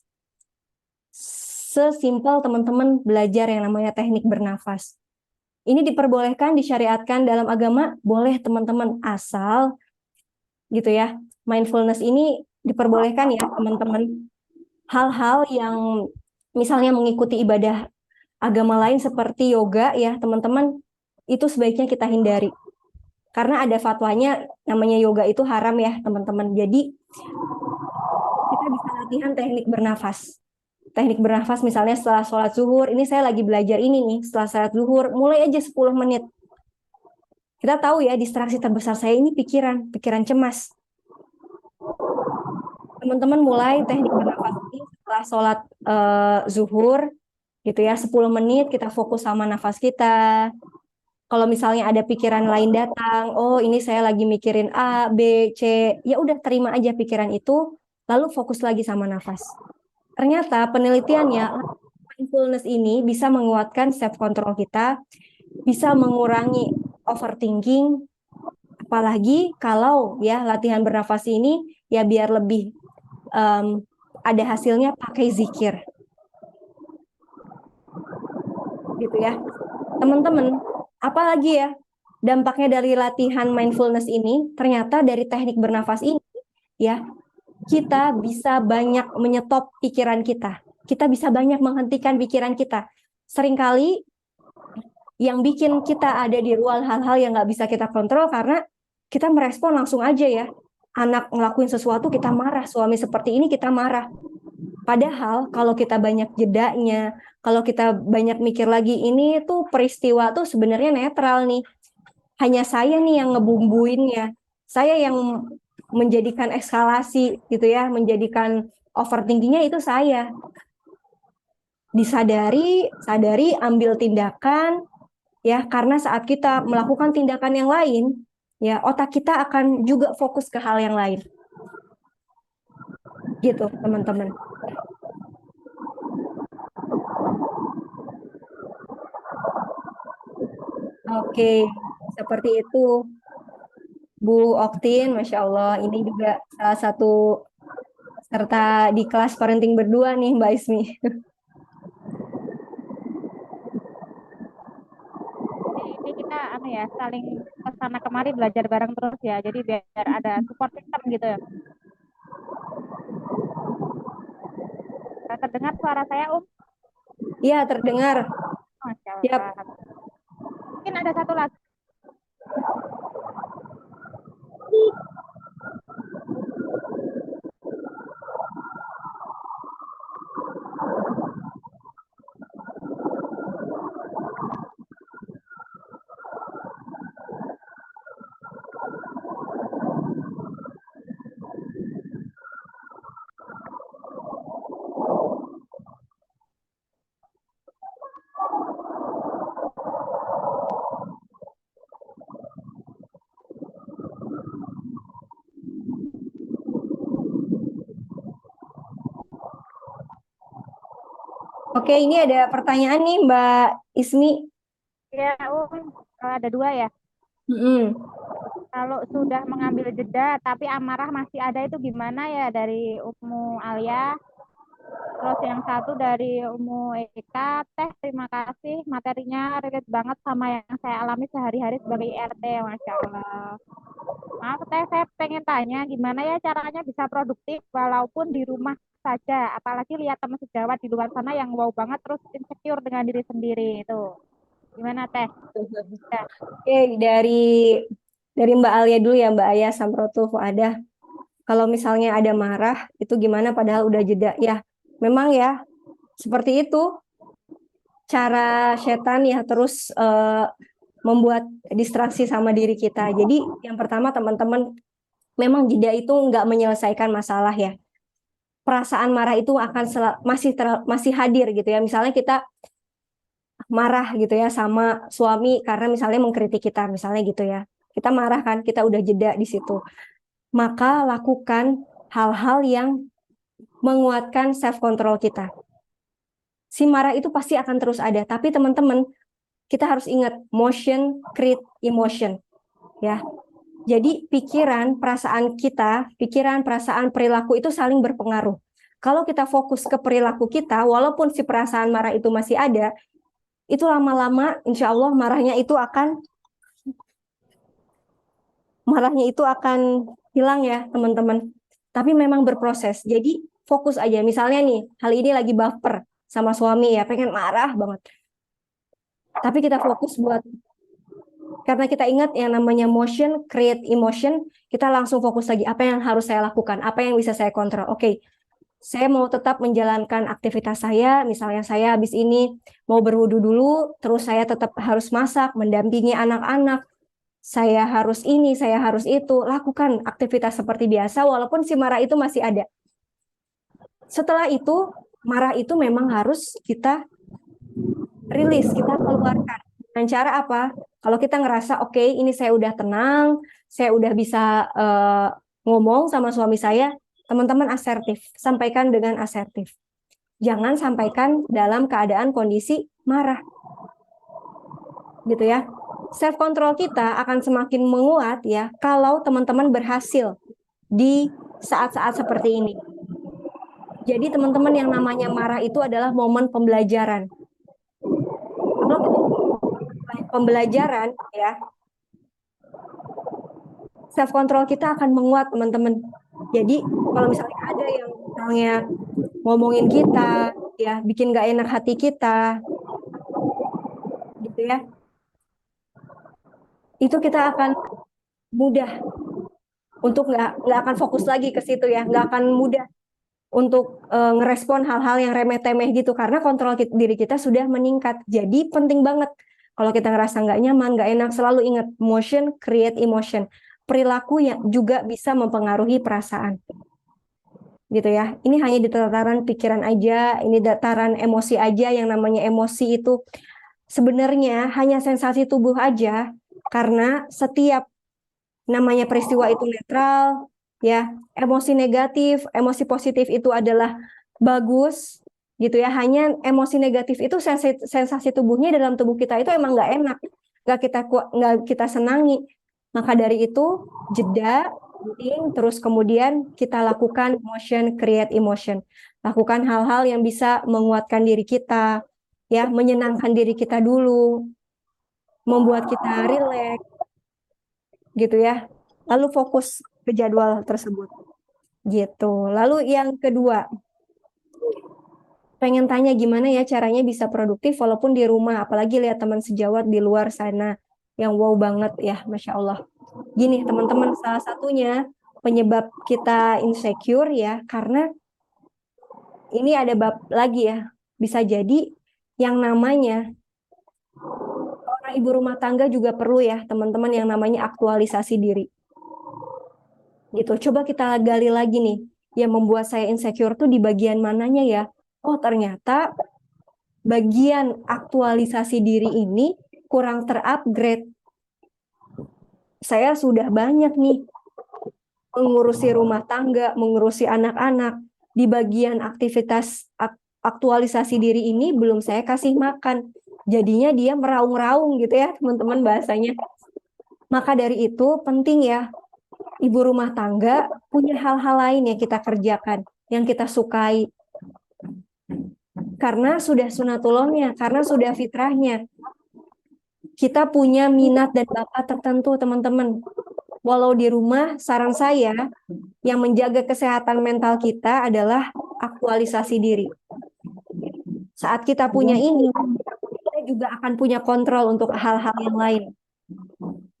Sesimpel teman-teman belajar yang namanya teknik bernafas. Ini diperbolehkan, disyariatkan dalam agama, boleh teman-teman, asal gitu ya. Mindfulness ini diperbolehkan ya teman-teman. Hal-hal yang misalnya mengikuti ibadah agama lain seperti yoga ya teman-teman, itu sebaiknya kita hindari. Karena ada fatwanya namanya yoga itu haram ya teman-teman. Jadi kita bisa latihan teknik bernafas. Teknik bernafas misalnya setelah sholat zuhur, ini saya lagi belajar ini nih, setelah sholat zuhur, mulai aja 10 menit. Kita tahu ya, distraksi terbesar saya ini pikiran cemas. Teman-teman mulai teknik bernafas ini setelah sholat zuhur, gitu ya, 10 menit kita fokus sama nafas kita. Kalau misalnya ada pikiran lain datang, oh ini saya lagi mikirin A, B, C, ya udah terima aja pikiran itu, lalu fokus lagi sama nafas. Ternyata penelitiannya mindfulness ini bisa menguatkan self control kita, bisa mengurangi overthinking, apalagi kalau ya latihan bernafas ini ya biar lebih ada hasilnya pakai zikir. Gitu ya. Teman-teman, apalagi ya dampaknya dari latihan mindfulness ini, ternyata dari teknik bernafas ini ya kita bisa banyak menyetop pikiran kita. kita bisa banyak menghentikan pikiran kita. Seringkali yang bikin kita ada di ruang hal-hal yang nggak bisa kita kontrol karena kita merespon langsung aja ya. Anak ngelakuin sesuatu kita marah, suami seperti ini kita marah. Padahal kalau kita banyak jedanya, kalau kita banyak mikir lagi, ini tuh peristiwa tuh sebenarnya netral nih. Hanya saya nih yang ngebumbuinnya. Saya yang menjadikan eskalasi gitu ya, menjadikan overthinkingnya itu saya. Disadari, sadari, ambil tindakan ya, karena saat kita melakukan tindakan yang lain, ya otak kita akan juga fokus ke hal yang lain. Gitu, teman-teman. Oke, seperti itu. Bu Oktin, Masya Allah, ini juga salah satu serta di kelas parenting berdua nih, Mbak Ismi. Ini kita ya saling kesana kemari belajar bareng terus ya. Jadi biar ada support system gitu ya. Terdengar suara saya, Iya, terdengar. Masya Siap. Allah. Mungkin ada satu lagi. Oke, ini ada pertanyaan nih, Mbak Ismi. Ya, ada dua ya. Kalau sudah mengambil jeda tapi amarah masih ada itu gimana ya, dari Ummu Alia. Terus yang satu dari Ummu Eka. Teh, terima kasih, materinya relate banget sama yang saya alami sehari-hari sebagai IRT. Masya Allah. Maaf Teh, saya pengen tanya gimana ya caranya bisa produktif walaupun di rumah saja, apalagi lihat teman sejawat di luar sana yang wow banget terus insecure dengan diri sendiri itu. Gimana Teh? Ya. Oke, dari Mbak Alia dulu ya, Mbak Ayah Samrotul Fuadah. Kalau misalnya ada marah, itu gimana padahal udah jeda? Ya, memang ya, seperti itu cara setan ya terus membuat distraksi sama diri kita. Jadi yang pertama teman-teman, memang jeda itu nggak menyelesaikan masalah ya. Perasaan marah itu akan masih hadir gitu ya. Misalnya kita marah gitu ya sama suami karena misalnya mengkritik kita, misalnya gitu ya. Kita marah kan, kita udah jeda di situ. Maka lakukan hal-hal yang menguatkan self control kita. Si marah itu pasti akan terus ada, tapi teman-teman, kita harus ingat motion create emotion ya. Jadi pikiran, perasaan kita, pikiran, perasaan, perilaku itu saling berpengaruh. Kalau kita fokus ke perilaku kita, walaupun si perasaan marah itu masih ada, itu lama-lama insya Allah marahnya itu akan hilang ya teman-teman. Tapi memang berproses. Jadi fokus aja. Misalnya nih, hal ini lagi baper sama suami ya, pengen marah banget. Tapi kita fokus karena kita ingat yang namanya motion, create emotion, kita langsung fokus lagi. Apa yang harus saya lakukan? Apa yang bisa saya kontrol? Oke, saya mau tetap menjalankan aktivitas saya. Misalnya saya habis ini mau berwudu dulu, terus saya tetap harus masak, mendampingi anak-anak. Saya harus ini, saya harus itu. Lakukan aktivitas seperti biasa, walaupun si marah itu masih ada. Setelah itu, marah itu memang harus kita rilis, kita keluarkan. Dengan cara apa? Kalau kita ngerasa, oke, ini saya udah tenang, saya udah bisa ngomong sama suami saya, teman-teman asertif. Sampaikan dengan asertif. Jangan sampaikan dalam keadaan kondisi marah. Gitu ya. Self control kita akan semakin menguat ya kalau teman-teman berhasil di saat-saat seperti ini. Jadi teman-teman, yang namanya marah itu adalah momen pembelajaran. Kalau pembelajaran ya, self control kita akan menguat teman-teman. Jadi kalau misalnya ada yang misalnya ngomongin kita, ya, bikin nggak enak hati kita, gitu ya. Itu kita akan mudah untuk nggak akan fokus lagi ke situ ya, nggak akan mudah untuk ngerespon hal-hal yang remeh-temeh gitu karena kontrol diri kita sudah meningkat. Jadi penting banget kalau kita ngerasa nggak nyaman, nggak enak, selalu ingat motion create emotion. Perilaku yang juga bisa mempengaruhi perasaan. Gitu ya. Ini hanya di tataran pikiran aja, ini dataran emosi aja. Yang namanya emosi itu sebenarnya hanya sensasi tubuh aja karena setiap namanya peristiwa itu netral, ya. Emosi negatif, emosi positif itu adalah bagus, gitu ya. Hanya emosi negatif itu sensasi tubuhnya dalam tubuh kita itu emang nggak enak, nggak kita senangi. Maka dari itu jeda, penting, terus kemudian kita lakukan motion create emotion. Lakukan hal-hal yang bisa menguatkan diri kita, ya, menyenangkan diri kita dulu, membuat kita rileks, gitu ya. Lalu fokus ke jadwal tersebut. Gitu. Lalu yang kedua, pengen tanya gimana ya caranya bisa produktif walaupun di rumah, apalagi lihat teman sejawat di luar sana yang wow banget ya, Masya Allah. Gini teman-teman, salah satunya penyebab kita insecure ya, karena ini ada bab lagi ya, bisa jadi yang namanya orang ibu rumah tangga juga perlu ya teman-teman yang namanya aktualisasi diri. Gitu. Coba kita gali lagi nih, yang membuat saya insecure tuh di bagian mananya ya? Oh, ternyata bagian aktualisasi diri ini kurang terupgrade. Saya sudah banyak nih mengurusi rumah tangga, mengurusi anak-anak. Di bagian aktivitas aktualisasi diri ini belum saya kasih makan. Jadinya dia meraung-raung gitu ya, teman-teman bahasanya. Maka dari itu penting ya, ibu rumah tangga punya hal-hal lain yang kita kerjakan, yang kita sukai. Karena sudah sunatullahnya, karena sudah fitrahnya. Kita punya minat dan bakat tertentu, teman-teman. Walau di rumah, saran saya yang menjaga kesehatan mental kita adalah aktualisasi diri. Saat kita punya ini, kita juga akan punya kontrol untuk hal-hal yang lain.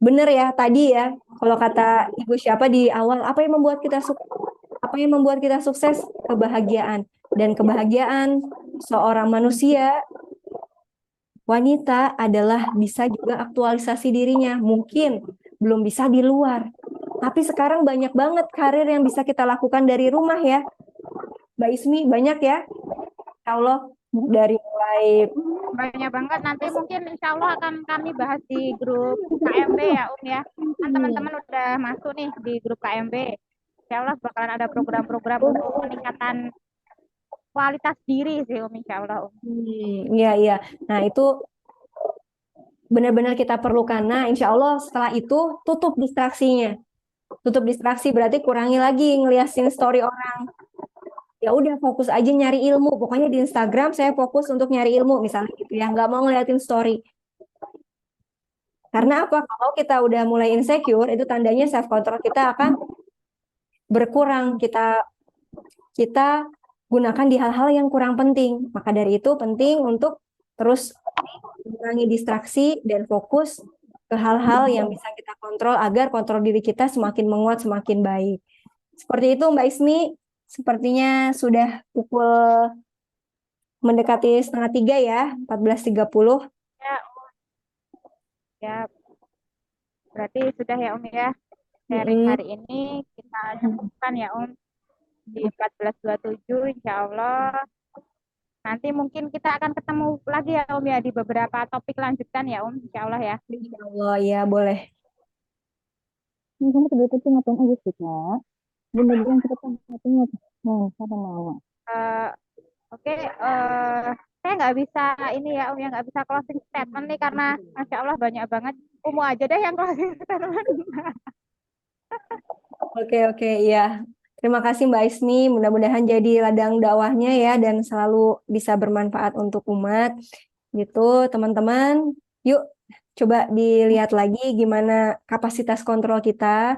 Benar ya, tadi ya, kalau kata Ibu siapa di awal, apa yang membuat kita sukses? Kebahagiaan. Dan kebahagiaan seorang manusia, wanita adalah bisa juga aktualisasi dirinya. Mungkin belum bisa di luar. Tapi sekarang banyak banget karir yang bisa kita lakukan dari rumah ya. Mbak Ismi, banyak ya. Insya Allah dari mulai Banyak banget. Nanti mungkin insya Allah akan kami bahas di grup KMB ya ya. Kan teman-teman udah masuk nih di grup KMB. Insya Allah bakalan ada program-program untuk peningkatan kualitas diri sih insya Allah iya. Nah itu benar-benar kita perlukan. Nah insya Allah setelah itu tutup distraksinya. Tutup distraksi berarti kurangi lagi ngeliatin story orang. Ya udah fokus aja nyari ilmu. Pokoknya di Instagram saya fokus untuk nyari ilmu misalnya gitu ya. Nggak mau ngeliatin story. Karena apa? Kalau kita udah mulai insecure, itu tandanya self control kita akan berkurang. Kita gunakan di hal-hal yang kurang penting. Maka dari itu penting untuk terus mengurangi distraksi dan fokus ke hal-hal yang bisa kita kontrol agar kontrol diri kita semakin menguat, semakin baik. Seperti itu Mbak Ismi, sepertinya sudah pukul mendekati 2:30 ya, 14.30. ya. Ya, berarti sudah ya ya. Sharing hari ini kita cukupkan ya di 14.27 insya Allah. Nanti mungkin kita akan ketemu lagi ya ya di beberapa topik lanjutan ya insya Allah ya. Insya Allah ya boleh. Ini kamu kedua ngapain aja sih, Kak? Bener-bener kita ngapain siapa mau? Oke, saya nggak bisa ini ya ya nggak bisa closing statement nih karena masya Allah banyak banget. Aja deh yang closing statement. Oke, ya. Terima kasih Mbak Ismi, mudah-mudahan jadi ladang dakwahnya ya dan selalu bisa bermanfaat untuk umat. Gitu, teman-teman. Yuk, coba dilihat lagi gimana kapasitas kontrol kita.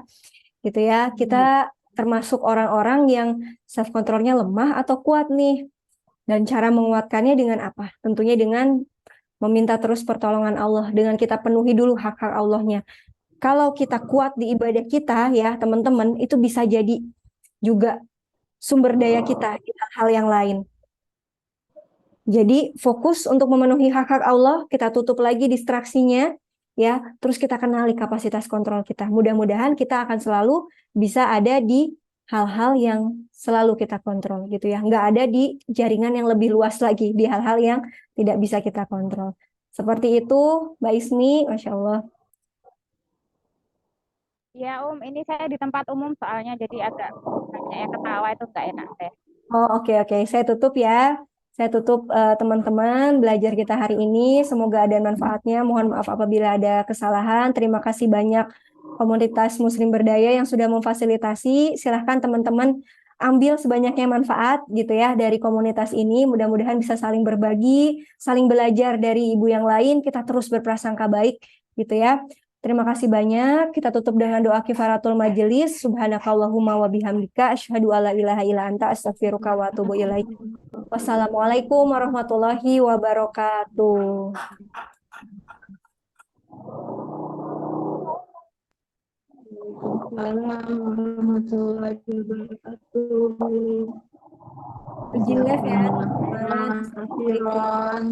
Gitu ya. Kita termasuk orang-orang yang self controlnya lemah atau kuat nih. Dan cara menguatkannya dengan apa? Tentunya dengan meminta terus pertolongan Allah, dengan kita penuhi dulu hak-hak Allahnya. Kalau kita kuat di ibadah kita ya teman-teman, itu bisa jadi juga sumber daya kita di hal-hal yang lain. Jadi fokus untuk memenuhi hak-hak Allah, kita tutup lagi distraksinya, ya. Terus kita kenali kapasitas kontrol kita. Mudah-mudahan kita akan selalu bisa ada di hal-hal yang selalu kita kontrol, gitu ya. Nggak ada di jaringan yang lebih luas lagi, di hal-hal yang tidak bisa kita kontrol. Seperti itu, Mbak Ismi, Masya Allah. Ya ini saya di tempat umum soalnya jadi agak banyak yang ketawa itu nggak enak deh. Oh, oke. Saya tutup ya. Saya tutup teman-teman belajar kita hari ini. Semoga ada manfaatnya. Mohon maaf apabila ada kesalahan. Terima kasih banyak komunitas Muslim Berdaya yang sudah memfasilitasi. Silahkan teman-teman ambil sebanyaknya manfaat gitu ya dari komunitas ini. Mudah-mudahan bisa saling berbagi, saling belajar dari ibu yang lain. Kita terus berprasangka baik gitu ya. Terima kasih banyak. Kita tutup dengan doa kifaratul majelis. Subhanakallahumma wa bihamdika asyhadu alla ilaha illa anta astaghfiruka wa atubu ilaik. Wassalamualaikum warahmatullahi wabarakatuh. Waalaikumsalam warahmatullahi wabarakatuh. Izin live ya, Terima teman-teman. kasih, Ron.